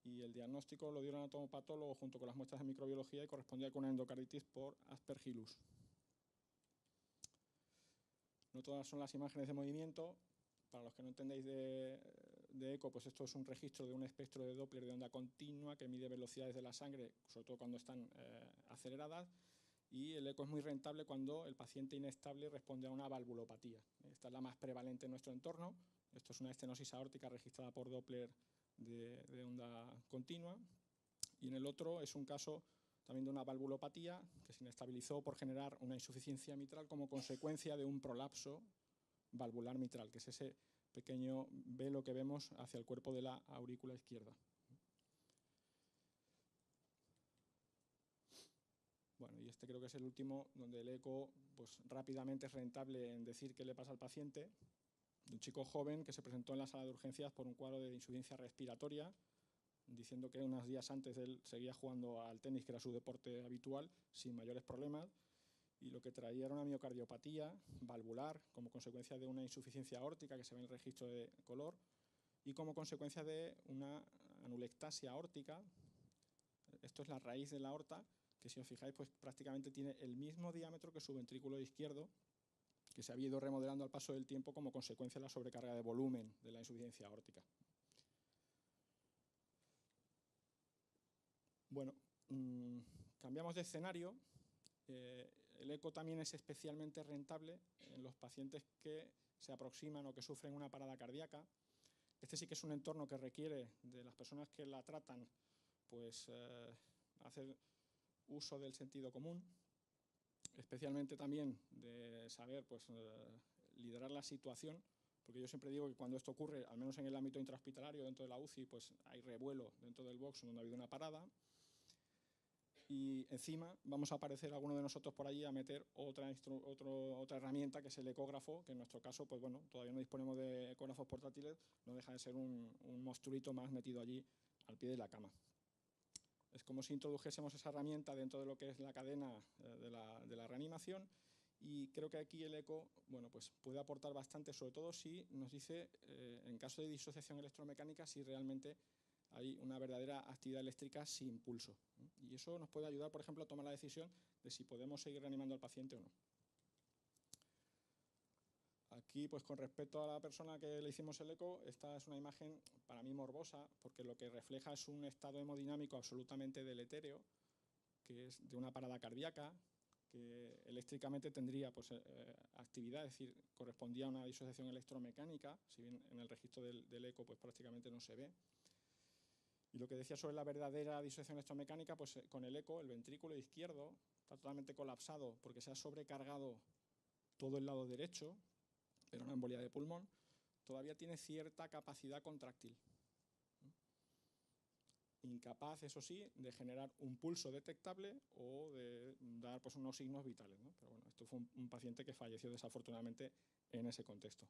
y el diagnóstico lo dio el anatomopatólogo junto con las muestras de microbiología y correspondía con una endocarditis por Aspergillus. No todas son las imágenes de movimiento. Para los que no entendéis de eco, pues esto es un registro de un espectro de Doppler de onda continua que mide velocidades de la sangre, sobre todo cuando están aceleradas, y el eco es muy rentable cuando el paciente inestable responde a una valvulopatía. Esta es la más prevalente en nuestro entorno. Esto es una estenosis aórtica registrada por Doppler de onda continua, y en el otro es un caso también de una valvulopatía que se inestabilizó por generar una insuficiencia mitral como consecuencia de un prolapso valvular mitral, que es ese pequeño velo que vemos hacia el cuerpo de la aurícula izquierda. Bueno, y este creo que es el último, donde el eco pues, rápidamente es rentable en decir qué le pasa al paciente. Un chico joven que se presentó en la sala de urgencias por un cuadro de insuficiencia respiratoria, diciendo que unos días antes él seguía jugando al tenis, que era su deporte habitual, sin mayores problemas, y lo que traía era una miocardiopatía valvular como consecuencia de una insuficiencia aórtica que se ve en el registro de color y como consecuencia de una anulectasia aórtica. Esto es la raíz de la aorta, que si os fijáis pues prácticamente tiene el mismo diámetro que su ventrículo izquierdo, que se había ido remodelando al paso del tiempo como consecuencia de la sobrecarga de volumen de la insuficiencia aórtica. Bueno, cambiamos de escenario. El eco también es especialmente rentable en los pacientes que se aproximan o que sufren una parada cardíaca. Este sí que es un entorno que requiere de las personas que la tratan, pues hacer uso del sentido común, especialmente también de saber pues, liderar la situación, porque yo siempre digo que cuando esto ocurre, al menos en el ámbito intrahospitalario, dentro de la UCI, pues hay revuelo dentro del box donde ha habido una parada, y encima vamos a aparecer alguno de nosotros por allí a meter otra herramienta, que es el ecógrafo, que en nuestro caso, pues bueno, todavía no disponemos de ecógrafos portátiles, no deja de ser un monstruito más metido allí al pie de la cama. Es como si introdujésemos esa herramienta dentro de lo que es la cadena de la reanimación, y creo que aquí el eco, bueno, pues puede aportar bastante, sobre todo si nos dice, en caso de disociación electromecánica, si realmente hay una verdadera actividad eléctrica sin pulso. Y eso nos puede ayudar, por ejemplo, a tomar la decisión de si podemos seguir reanimando al paciente o no. Aquí, pues con respecto a la persona que le hicimos el eco, esta es una imagen para mí morbosa, porque lo que refleja es un estado hemodinámico absolutamente deletéreo, que es de una parada cardíaca, que eléctricamente tendría pues, actividad, es decir, correspondía a una disociación electromecánica, si bien en el registro del eco pues, prácticamente no se ve. Y lo que decía sobre la verdadera disociación electromecánica, pues con el eco, el ventrículo izquierdo está totalmente colapsado porque se ha sobrecargado todo el lado derecho, pero una embolia de pulmón, todavía tiene cierta capacidad contráctil. Incapaz, eso sí, de generar un pulso detectable o de dar pues, unos signos vitales, ¿no? Pero bueno, esto fue un paciente que falleció desafortunadamente en ese contexto.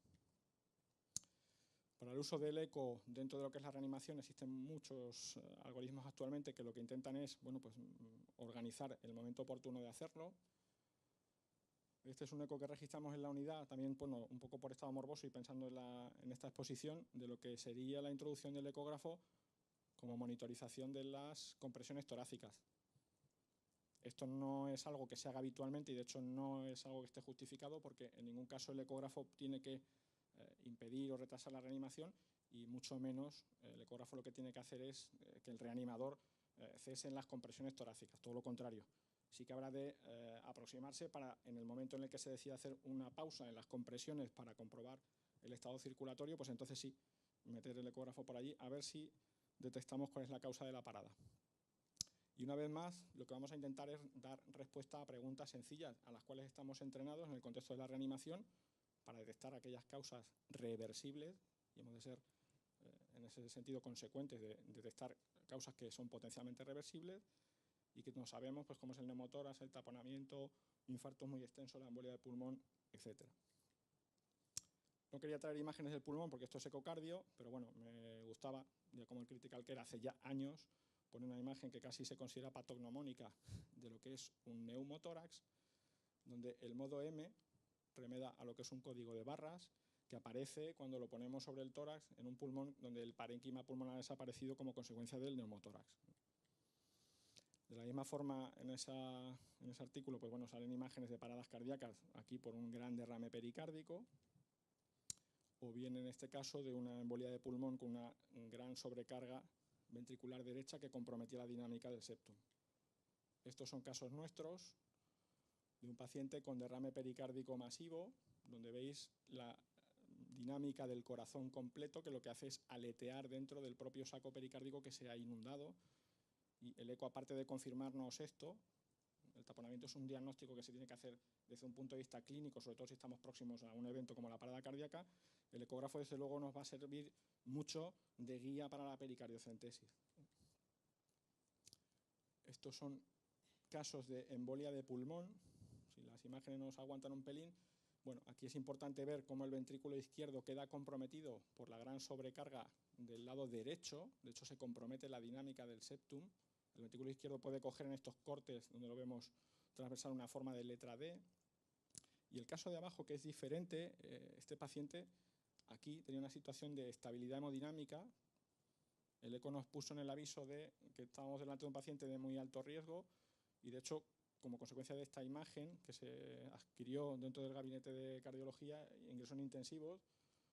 Para el uso del eco dentro de lo que es la reanimación existen muchos algoritmos actualmente que lo que intentan es bueno, pues, organizar el momento oportuno de hacerlo. Este es un eco que registramos en la unidad, también bueno, un poco por estado morboso y pensando en esta exposición de lo que sería la introducción del ecógrafo como monitorización de las compresiones torácicas. Esto no es algo que se haga habitualmente y de hecho no es algo que esté justificado porque en ningún caso el ecógrafo tiene que impedir o retrasar la reanimación y mucho menos el ecógrafo lo que tiene que hacer es que el reanimador cese en las compresiones torácicas, todo lo contrario. Sí que habrá de aproximarse para, en el momento en el que se decida hacer una pausa en las compresiones para comprobar el estado circulatorio, pues entonces sí, meter el ecógrafo por allí a ver si detectamos cuál es la causa de la parada. Y una vez más, lo que vamos a intentar es dar respuesta a preguntas sencillas a las cuales estamos entrenados en el contexto de la reanimación para detectar aquellas causas reversibles y hemos de ser, en ese sentido, consecuentes de detectar causas que son potencialmente reversibles y que no sabemos, pues como es el neumotórax, el taponamiento, infartos muy extensos, la embolia de pulmón, etc. No quería traer imágenes del pulmón porque esto es ecocardio, pero bueno, me gustaba, ya como el Critical Care hace ya años, poner una imagen que casi se considera patognomónica de lo que es un neumotórax, donde el modo M remeda a lo que es un código de barras que aparece cuando lo ponemos sobre el tórax en un pulmón donde el parénquima pulmonar ha desaparecido como consecuencia del neumotórax. De la misma forma, en ese artículo pues bueno, salen imágenes de paradas cardíacas, aquí por un gran derrame pericárdico, o bien en este caso de una embolia de pulmón con una gran sobrecarga ventricular derecha que comprometía la dinámica del septum. Estos son casos nuestros de un paciente con derrame pericárdico masivo, donde veis la dinámica del corazón completo, que lo que hace es aletear dentro del propio saco pericárdico que se ha inundado. Y el eco, aparte de confirmarnos esto, el taponamiento es un diagnóstico que se tiene que hacer desde un punto de vista clínico, sobre todo si estamos próximos a un evento como la parada cardíaca. El ecógrafo, desde luego, nos va a servir mucho de guía para la pericardiocentesis. Estos son casos de embolia de pulmón. Si las imágenes nos aguantan un pelín, bueno, aquí es importante ver cómo el ventrículo izquierdo queda comprometido por la gran sobrecarga del lado derecho. De hecho, se compromete la dinámica del septum. El ventrículo izquierdo puede coger en estos cortes, donde lo vemos transversal, una forma de letra D. Y el caso de abajo, que es diferente, este paciente aquí tenía una situación de estabilidad hemodinámica. El eco nos puso en el aviso de que estábamos delante de un paciente de muy alto riesgo y, de hecho, como consecuencia de esta imagen que se adquirió dentro del gabinete de cardiología, ingresó en intensivos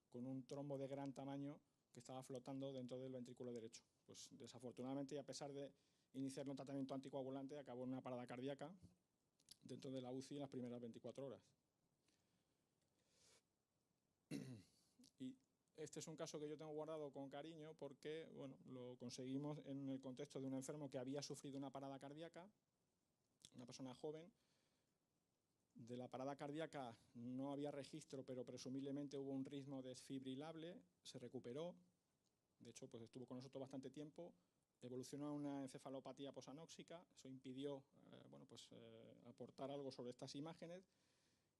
con un trombo de gran tamaño que estaba flotando dentro del ventrículo derecho. Pues desafortunadamente, y a pesar de iniciarle un tratamiento anticoagulante, acabó en una parada cardíaca dentro de la UCI en las primeras 24 horas. Y este es un caso que yo tengo guardado con cariño porque, bueno, lo conseguimos en el contexto de un enfermo que había sufrido una parada cardíaca, una persona joven. De la parada cardíaca no había registro, pero presumiblemente hubo un ritmo desfibrilable, se recuperó, de hecho pues estuvo con nosotros bastante tiempo, evolucionó a una encefalopatía posanóxica, eso impidió aportar algo sobre estas imágenes,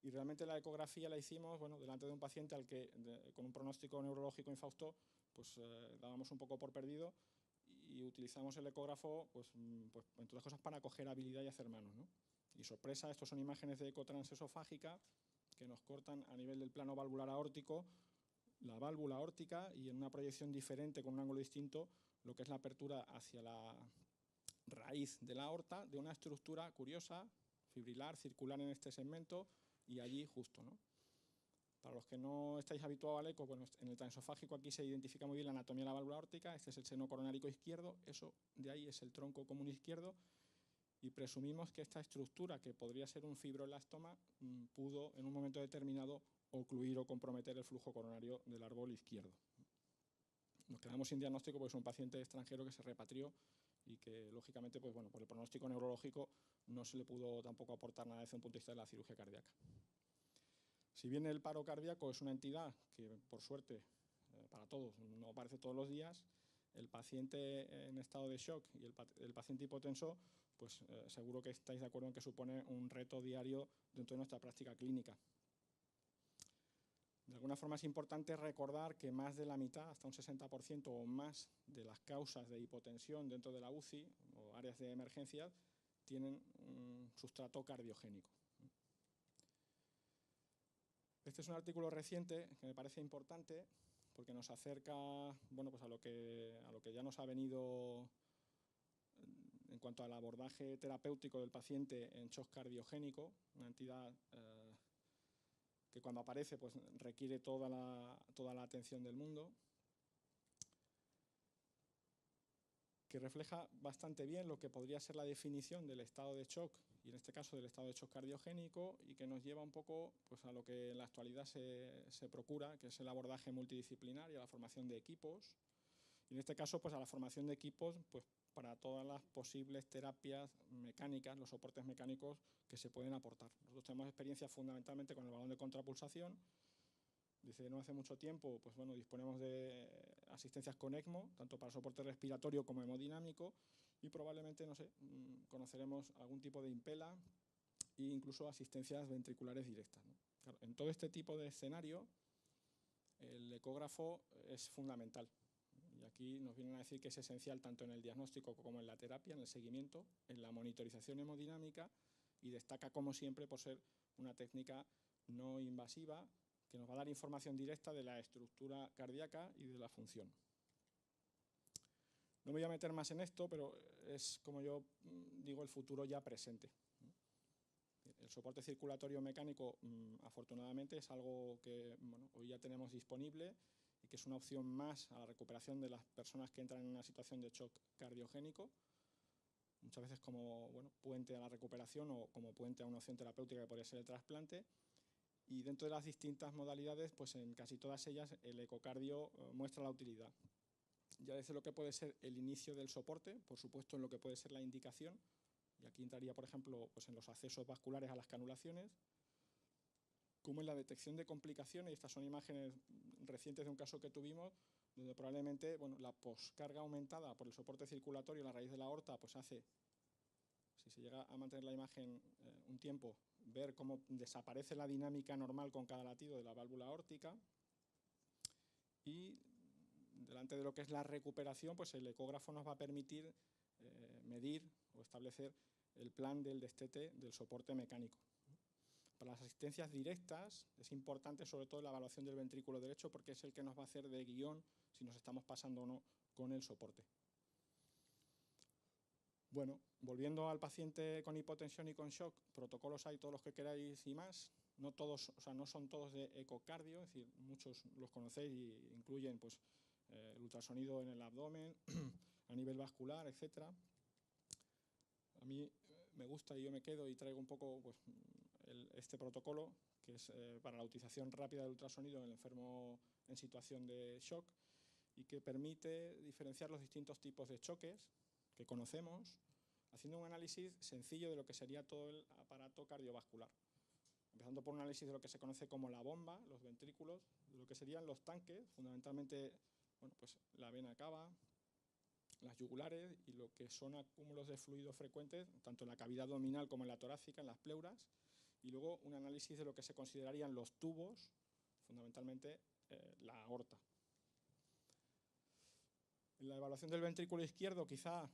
y realmente la ecografía la hicimos delante de un paciente al que con un pronóstico neurológico infausto pues dábamos un poco por perdido, y utilizamos el ecógrafo entre otras cosas para coger habilidad y hacer manos, ¿no? Y sorpresa, estos son imágenes de ecotransesofágica que nos cortan a nivel del plano valvular aórtico la válvula aórtica y en una proyección diferente, con un ángulo distinto, lo que es la apertura hacia la raíz de la aorta de una estructura curiosa, fibrilar, circular en este segmento y allí justo, ¿no? Para los que no estáis habituados al eco, bueno, en el transesofágico aquí se identifica muy bien la anatomía de la válvula aórtica. Este es el seno coronárico izquierdo, eso de ahí es el tronco común izquierdo, y presumimos que esta estructura, que podría ser un fibroelastoma, pudo en un momento determinado ocluir o comprometer el flujo coronario del árbol izquierdo. Nos quedamos sin diagnóstico porque es un paciente extranjero que se repatrió y que, lógicamente, por el pronóstico neurológico no se le pudo tampoco aportar nada desde un punto de vista de la cirugía cardíaca. Si bien el paro cardíaco es una entidad que, por suerte, para todos, no aparece todos los días, el paciente en estado de shock y el paciente hipotenso, pues seguro que estáis de acuerdo en que supone un reto diario dentro de nuestra práctica clínica. De alguna forma es importante recordar que más de la mitad, hasta un 60% o más de las causas de hipotensión dentro de la UCI o áreas de emergencia tienen un sustrato cardiogénico. Este es un artículo reciente que me parece importante porque nos acerca a lo que ya nos ha venido en cuanto al abordaje terapéutico del paciente en shock cardiogénico, una entidad que cuando aparece pues requiere toda la atención del mundo, que refleja bastante bien lo que podría ser la definición del estado de shock, y en este caso del estado de shock cardiogénico, y que nos lleva un poco pues a lo que en la actualidad se procura, que es el abordaje multidisciplinar y a la formación de equipos, y en este caso pues a la formación de equipos pues para todas las posibles terapias mecánicas, los soportes mecánicos que se pueden aportar. Nosotros tenemos experiencia fundamentalmente con el balón de contrapulsación. Desde no hace mucho tiempo pues disponemos de asistencias con ECMO, tanto para soporte respiratorio como hemodinámico, y probablemente, conoceremos algún tipo de impela e incluso asistencias ventriculares directas, ¿no? Claro, en todo este tipo de escenario, el ecógrafo es fundamental. Y aquí nos vienen a decir que es esencial tanto en el diagnóstico como en la terapia, en el seguimiento, en la monitorización hemodinámica, y destaca, como siempre, por ser una técnica no invasiva que nos va a dar información directa de la estructura cardíaca y de la función. No me voy a meter más en esto, pero es, como yo digo, el futuro ya presente. El soporte circulatorio mecánico, afortunadamente, es algo que hoy ya tenemos disponible y que es una opción más a la recuperación de las personas que entran en una situación de shock cardiogénico, muchas veces como puente a la recuperación o como puente a una opción terapéutica que podría ser el trasplante. Y dentro de las distintas modalidades, pues en casi todas ellas el ecocardio muestra la utilidad. Ya desde lo que puede ser el inicio del soporte, por supuesto en lo que puede ser la indicación, y aquí entraría, por ejemplo, pues en los accesos vasculares a las canulaciones, como en la detección de complicaciones. Estas son imágenes recientes de un caso que tuvimos, donde probablemente la poscarga aumentada por el soporte circulatorio en la raíz de la aorta pues hace, si se llega a mantener la imagen un tiempo, ver cómo desaparece la dinámica normal con cada latido de la válvula aórtica, y delante de lo que es la recuperación, pues el ecógrafo nos va a permitir medir o establecer el plan del destete del soporte mecánico. Para las asistencias directas es importante sobre todo la evaluación del ventrículo derecho, porque es el que nos va a hacer de guión si nos estamos pasando o no con el soporte. Bueno, volviendo al paciente con hipotensión y con shock, protocolos hay todos los que queráis y más. No todos, o sea, no son todos de ecocardio, es decir, muchos los conocéis y incluyen pues, el ultrasonido en el abdomen, a nivel vascular, etcétera. A mí me gusta y yo me quedo y traigo un poco pues, este protocolo, que es para la utilización rápida del ultrasonido en el enfermo en situación de shock y que permite diferenciar los distintos tipos de choques que conocemos, haciendo un análisis sencillo de lo que sería todo el aparato cardiovascular. Empezando por un análisis de lo que se conoce como la bomba, los ventrículos, de lo que serían los tanques, fundamentalmente bueno, pues la vena cava, las yugulares y lo que son acúmulos de fluido frecuentes, tanto en la cavidad abdominal como en la torácica, en las pleuras, y luego un análisis de lo que se considerarían los tubos, fundamentalmente la aorta. En la evaluación del ventrículo izquierdo quizá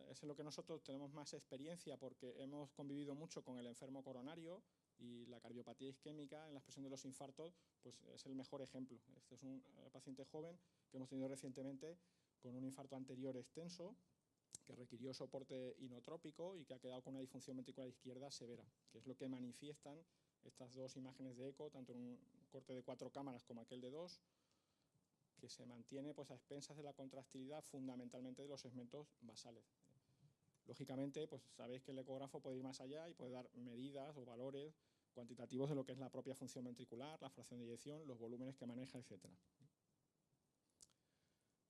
es en lo que nosotros tenemos más experiencia porque hemos convivido mucho con el enfermo coronario y la cardiopatía isquémica en la expresión de los infartos pues es el mejor ejemplo. Este es un paciente joven que hemos tenido recientemente con un infarto anterior extenso que requirió soporte inotrópico y que ha quedado con una disfunción ventricular izquierda severa, que es lo que manifiestan estas dos imágenes de eco, tanto en un corte de 4 cámaras como aquel de 2, que se mantiene pues, a expensas de la contractilidad fundamentalmente de los segmentos basales. Lógicamente, pues sabéis que el ecógrafo puede ir más allá y puede dar medidas o valores cuantitativos de lo que es la propia función ventricular, la fracción de eyección, los volúmenes que maneja, etc.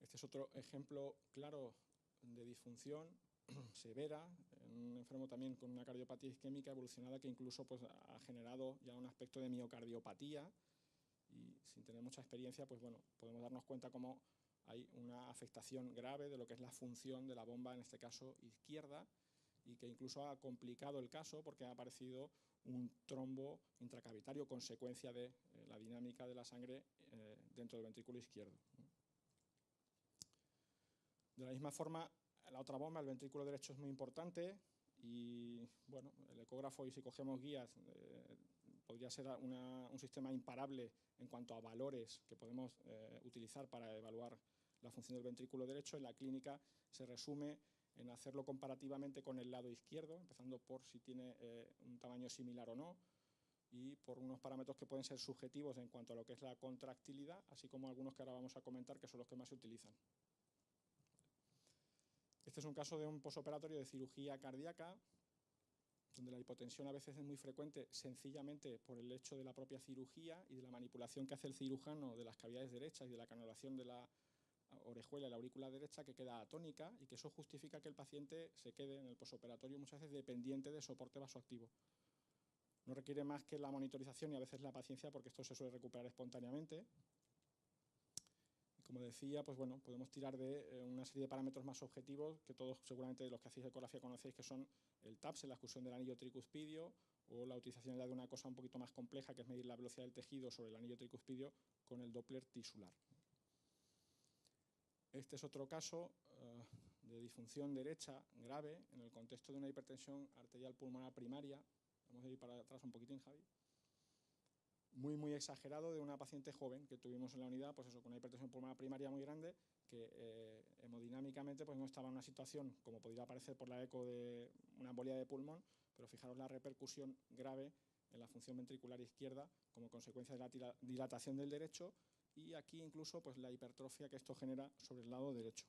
Este es otro ejemplo claro de disfunción severa, en un enfermo también con una cardiopatía isquémica evolucionada que incluso pues, ha generado ya un aspecto de miocardiopatía y sin tener mucha experiencia, pues bueno, podemos darnos cuenta cómo hay una afectación grave de lo que es la función de la bomba, en este caso izquierda, y que incluso ha complicado el caso porque ha aparecido un trombo intracavitario consecuencia de la dinámica de la sangre dentro del ventrículo izquierdo. De la misma forma, la otra bomba, el ventrículo derecho, es muy importante y bueno, el ecógrafo, y si cogemos guías, podría ser un sistema imparable en cuanto a valores que podemos utilizar para evaluar la función del ventrículo derecho. En la clínica se resume en hacerlo comparativamente con el lado izquierdo, empezando por si tiene un tamaño similar o no, y por unos parámetros que pueden ser subjetivos en cuanto a lo que es la contractilidad, así como algunos que ahora vamos a comentar que son los que más se utilizan. Este es un caso de un posoperatorio de cirugía cardíaca, donde la hipotensión a veces es muy frecuente sencillamente por el hecho de la propia cirugía y de la manipulación que hace el cirujano de las cavidades derechas y de la canulación de la orejuela y la aurícula derecha, que queda atónica y que eso justifica que el paciente se quede en el posoperatorio muchas veces dependiente de soporte vasoactivo. No requiere más que la monitorización y a veces la paciencia porque esto se suele recuperar espontáneamente. Como decía, pues bueno, podemos tirar de una serie de parámetros más objetivos que todos seguramente los que hacéis ecografía conocéis, que son el TAPS, la excursión del anillo tricuspidio, o la utilización ya de una cosa un poquito más compleja, que es medir la velocidad del tejido sobre el anillo tricuspidio con el Doppler tisular. Este es otro caso de disfunción derecha grave en el contexto de una hipertensión arterial pulmonar primaria. Vamos a ir para atrás un poquitín, Javi. Muy exagerado de una paciente joven que tuvimos en la unidad, pues eso, con una hipertensión pulmonar primaria muy grande, que hemodinámicamente pues no estaba en una situación, como podría parecer por la eco, de una embolia de pulmón, pero fijaros la repercusión grave en la función ventricular izquierda como consecuencia de la dilatación del derecho y aquí incluso pues la hipertrofia que esto genera sobre el lado derecho.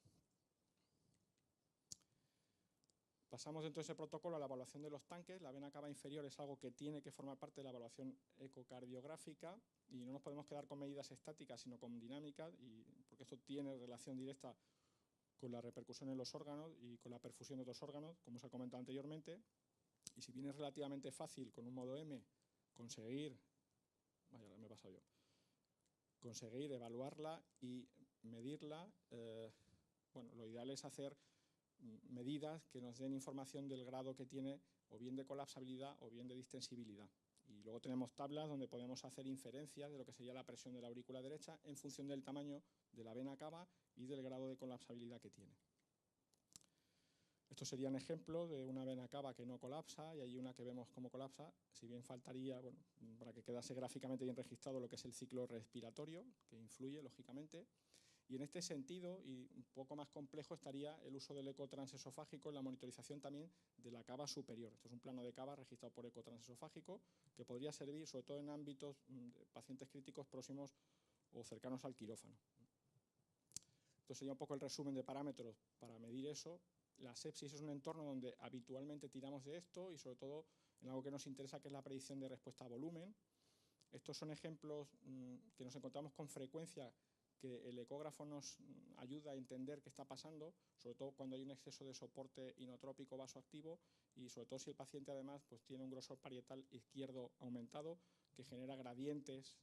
Pasamos dentro de ese protocolo a la evaluación de los tanques. La vena cava inferior es algo que tiene que formar parte de la evaluación ecocardiográfica y no nos podemos quedar con medidas estáticas, sino con dinámicas, porque esto tiene relación directa con la repercusión en los órganos y con la perfusión de otros órganos, como os he comentado anteriormente. Y si bien es relativamente fácil con un modo M conseguir evaluarla y medirla, bueno, lo ideal es hacer medidas que nos den información del grado que tiene o bien de colapsabilidad o bien de distensibilidad. Y luego tenemos tablas donde podemos hacer inferencias de lo que sería la presión de la aurícula derecha en función del tamaño de la vena cava y del grado de colapsabilidad que tiene. Estos serían ejemplos de una vena cava que no colapsa y hay una que vemos cómo colapsa, si bien faltaría, bueno, para que quedase gráficamente bien registrado lo que es el ciclo respiratorio, que influye lógicamente. Y en este sentido, y un poco más complejo, estaría el uso del eco transesofágico en la monitorización también de la cava superior. Esto es un plano de cava registrado por eco transesofágico que podría servir sobre todo en ámbitos de pacientes críticos próximos o cercanos al quirófano. Esto sería un poco el resumen de parámetros para medir eso. La sepsis es un entorno donde habitualmente tiramos de esto y sobre todo en algo que nos interesa, que es la predicción de respuesta a volumen. Estos son ejemplos que nos encontramos con frecuencia, que el ecógrafo nos ayuda a entender qué está pasando, sobre todo cuando hay un exceso de soporte inotrópico vasoactivo y sobre todo si el paciente además pues, tiene un grosor parietal izquierdo aumentado que genera gradientes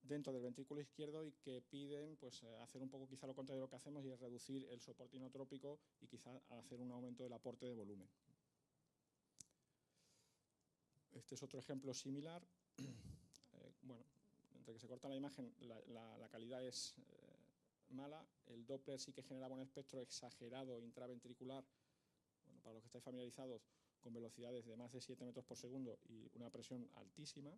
dentro del ventrículo izquierdo y que piden pues, hacer un poco quizá lo contrario de lo que hacemos y es reducir el soporte inotrópico y quizá hacer un aumento del aporte de volumen. Este es otro ejemplo similar. Bueno, entre que se corta la imagen, la calidad es mala. El Doppler sí que generaba un espectro exagerado intraventricular, bueno, para los que estáis familiarizados, con velocidades de más de 7 metros por segundo y una presión altísima.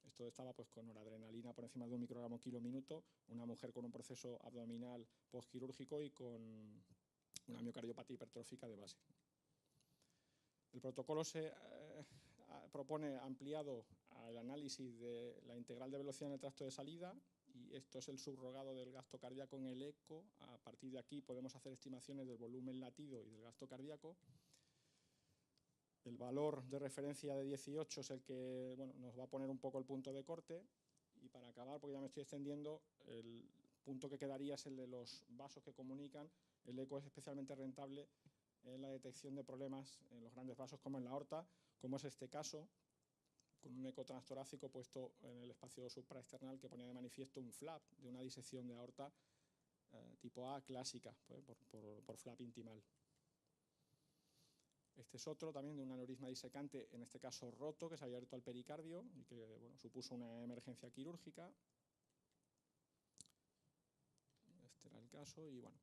Esto estaba pues, con noradrenalina por encima de 1 microgramo kilo minuto, una mujer con un proceso abdominal postquirúrgico y con una miocardiopatía hipertrófica de base. El protocolo se propone ampliado al análisis de la integral de velocidad en el tracto de salida y esto es el subrogado del gasto cardíaco en el eco. A partir de aquí podemos hacer estimaciones del volumen latido y del gasto cardíaco. El valor de referencia de 18 es el que bueno, nos va a poner un poco el punto de corte. Y para acabar, porque ya me estoy extendiendo, el punto que quedaría es el de los vasos que comunican. El eco es especialmente rentable en la detección de problemas en los grandes vasos como en la aorta, como es este caso, con un eco transtorácico puesto en el espacio supraesternal que ponía de manifiesto un flap de una disección de aorta tipo A clásica, pues, por flap intimal. Este es otro también de un aneurisma disecante, en este caso roto, que se había abierto al pericardio y que bueno, supuso una emergencia quirúrgica. Este era el caso y bueno.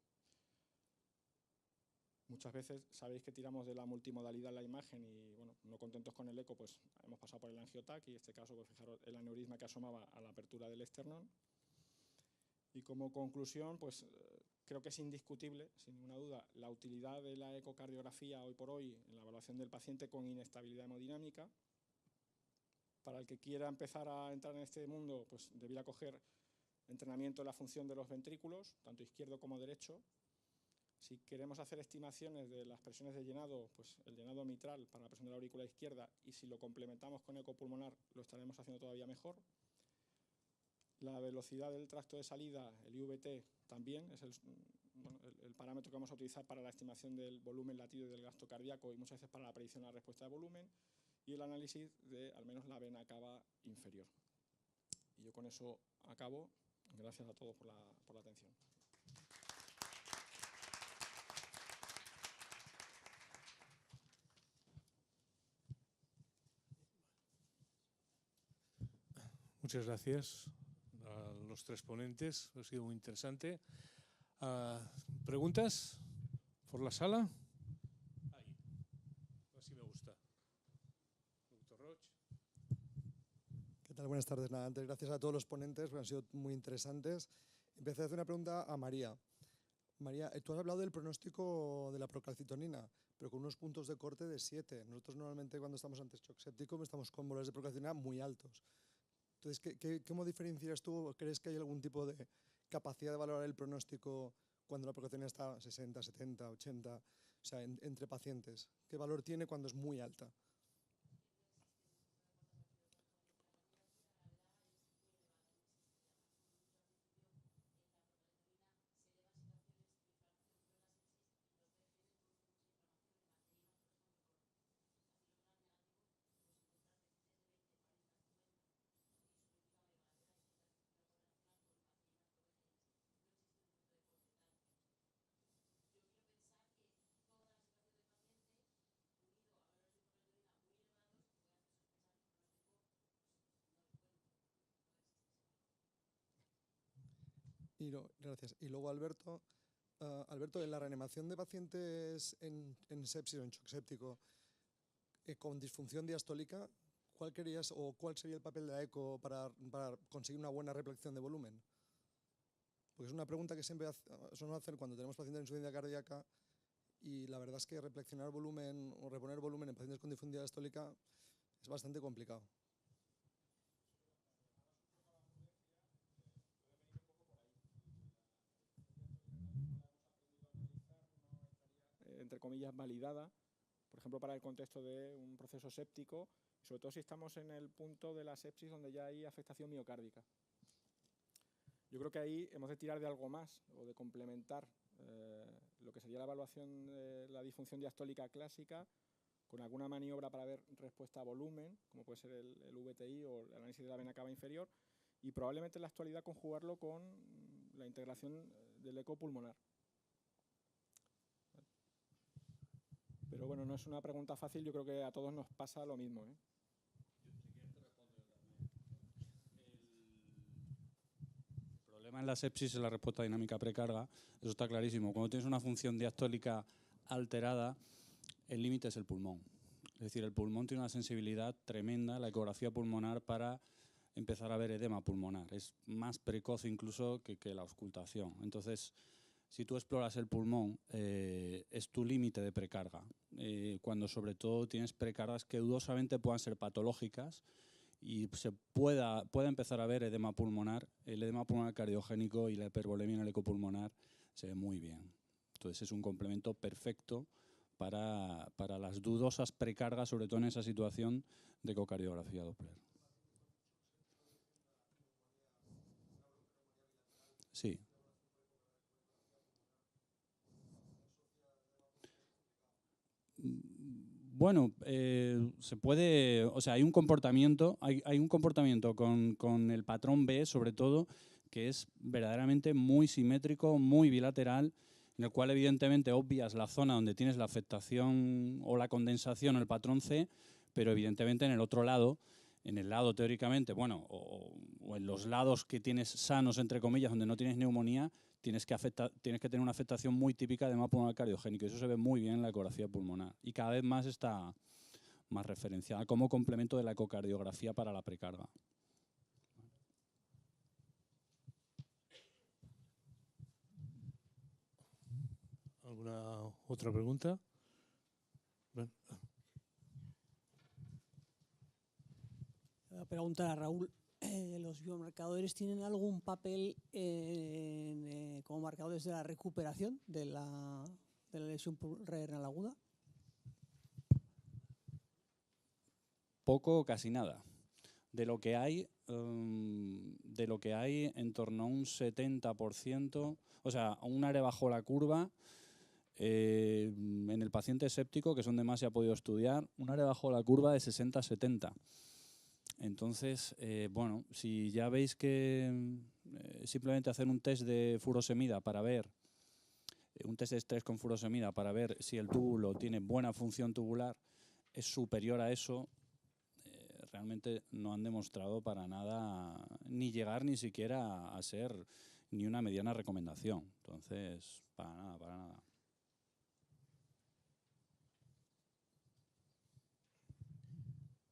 Muchas veces sabéis que tiramos de la multimodalidad en la imagen y, bueno, no contentos con el eco, pues hemos pasado por el angiotac y en este caso, pues fijaros, el aneurisma que asomaba a la apertura del esternón. Y como conclusión, pues creo que es indiscutible, sin ninguna duda, la utilidad de la ecocardiografía hoy por hoy en la evaluación del paciente con inestabilidad hemodinámica. Para el que quiera empezar a entrar en este mundo, pues debiera coger entrenamiento en la función de los ventrículos, tanto izquierdo como derecho. Si queremos hacer estimaciones de las presiones de llenado, pues el llenado mitral para la presión de la aurícula izquierda y si lo complementamos con eco pulmonar lo estaremos haciendo todavía mejor. La velocidad del tracto de salida, el IVT, también es el parámetro que vamos a utilizar para la estimación del volumen latido y del gasto cardíaco y muchas veces para la predicción de la respuesta de volumen y el análisis de al menos la vena cava inferior. Y yo con eso acabo. Gracias a todos por la atención. Muchas gracias a los tres ponentes, ha sido muy interesante. ¿Preguntas por la sala? Ahí, así me gusta. Doctor Roig. ¿Qué tal? Buenas tardes. Nada, antes, gracias a todos los ponentes, han sido muy interesantes. Empecé a hacer una pregunta a María. María, tú has hablado del pronóstico de la procalcitonina, pero con unos puntos de corte de 7. Nosotros normalmente cuando estamos ante shock séptico estamos con valores de procalcitonina muy altos. Entonces, ¿cómo diferencias tú? ¿Crees que hay algún tipo de capacidad de valorar el pronóstico cuando la procalcitonina está 60, 70, 80, o sea, entre pacientes? ¿Qué valor tiene cuando es muy alta? Gracias. Y luego, Alberto, en la reanimación de pacientes en sepsis o en shock séptico con disfunción diastólica, ¿cuál sería el papel de la eco para conseguir una buena replección de volumen? porque es una pregunta que siempre suelo hacer cuando tenemos pacientes en insuficiencia cardíaca, y la verdad es que reflexionar volumen o reponer volumen en pacientes con difusión diastólica es bastante complicado. Entre comillas, validada, por ejemplo, para el contexto de un proceso séptico, sobre todo si estamos en el punto de la sepsis donde ya hay afectación miocárdica. Yo creo que ahí hemos de tirar de algo más o de complementar lo que sería la evaluación de la disfunción diastólica clásica con alguna maniobra para ver respuesta a volumen, como puede ser el VTI o el análisis de la vena cava inferior, y probablemente en la actualidad conjugarlo con la integración del eco pulmonar. Pero bueno, no es una pregunta fácil, yo creo que a todos nos pasa lo mismo, ¿eh? El problema en la sepsis es la respuesta dinámica precarga, eso está clarísimo. Cuando tienes una función diastólica alterada, el límite es el pulmón. Es decir, el pulmón tiene una sensibilidad tremenda, la ecografía pulmonar, para empezar a ver edema pulmonar. Es más precoz incluso que la auscultación. Entonces, si tú exploras el pulmón, es tu límite de precarga. Cuando sobre todo tienes precargas que dudosamente puedan ser patológicas y se pueda empezar a ver edema pulmonar, el edema pulmonar cardiogénico y la hipervolemia en el ecopulmonar se ve muy bien. Entonces es un complemento perfecto para las dudosas precargas, sobre todo en esa situación de ecocardiografía Doppler. Sí. Bueno, se puede, o sea, hay un comportamiento con el patrón B, sobre todo, que es verdaderamente muy simétrico, muy bilateral, en el cual evidentemente obvias la zona donde tienes la afectación o la condensación, el patrón C, pero evidentemente en el otro lado, en el lado teóricamente, bueno, o en los lados que tienes sanos, entre comillas, donde no tienes neumonía, tienes que tener una afectación muy típica de edema pulmonar cardiogénico. Eso se ve muy bien en la ecografía pulmonar y cada vez más está más referenciada como complemento de la ecocardiografía para la precarga. ¿Alguna otra pregunta? Bueno. Voy a preguntar a Raúl. ¿Los biomarcadores tienen algún papel como marcadores de la recuperación de la lesión renal aguda? Poco o casi nada. De lo que hay en torno a un 70%, o sea, un área bajo la curva, en el paciente séptico, que son de más se ha podido estudiar, un área bajo la curva de 60-70. Entonces, bueno, si ya veis que simplemente hacer un test de furosemida para ver, un test de estrés con furosemida para ver si el túbulo tiene buena función tubular, es superior a eso, realmente no han demostrado para nada ni llegar ni siquiera a ser ni una mediana recomendación. Entonces, para nada, para nada.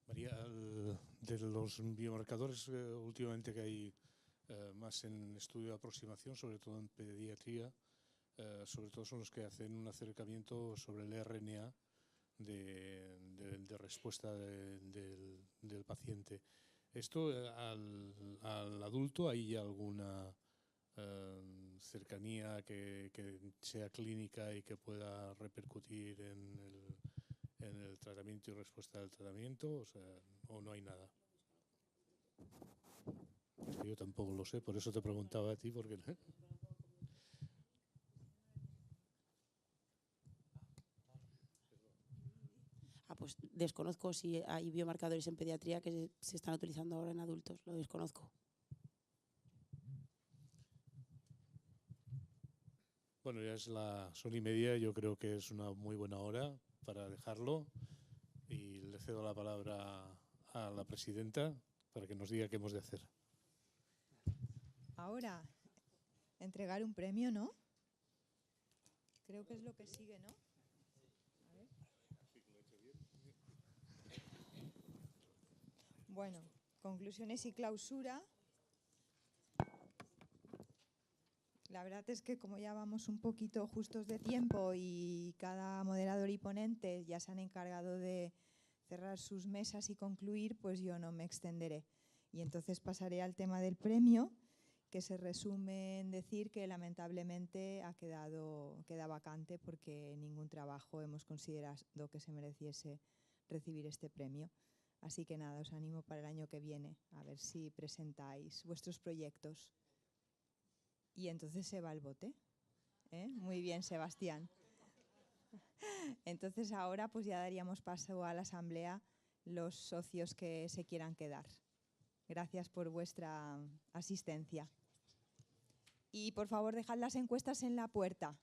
María, de los biomarcadores últimamente que hay más en estudio de aproximación, sobre todo en pediatría, sobre todo son los que hacen un acercamiento sobre el RNA de respuesta del paciente. ¿Esto al adulto hay alguna cercanía que sea clínica y que pueda repercutir en el tratamiento y respuesta del tratamiento? ¿O no hay nada? Yo tampoco lo sé, por eso te preguntaba a ti, porque pues desconozco si hay biomarcadores en pediatría que se están utilizando ahora en adultos, lo desconozco. Bueno, ya es las 1:30, yo creo que es una muy buena hora para dejarlo y le cedo la palabra a la presidenta para que nos diga qué hemos de hacer. Ahora, entregar un premio, ¿no? Creo que es lo que sigue, ¿no? A ver. Bueno, conclusiones y clausura. la verdad es que como ya vamos un poquito justos de tiempo y cada moderador y ponente ya se han encargado de cerrar sus mesas y concluir, pues yo no me extenderé. Y entonces pasaré al tema del premio, que se resume en decir que lamentablemente queda vacante porque ningún trabajo hemos considerado que se mereciese recibir este premio. Así que nada, os animo para el año que viene a ver si presentáis vuestros proyectos. Y entonces se va el bote. Muy bien, Sebastián. Entonces ahora pues ya daríamos paso a la asamblea los socios que se quieran quedar. Gracias por vuestra asistencia. Y por favor dejad las encuestas en la puerta.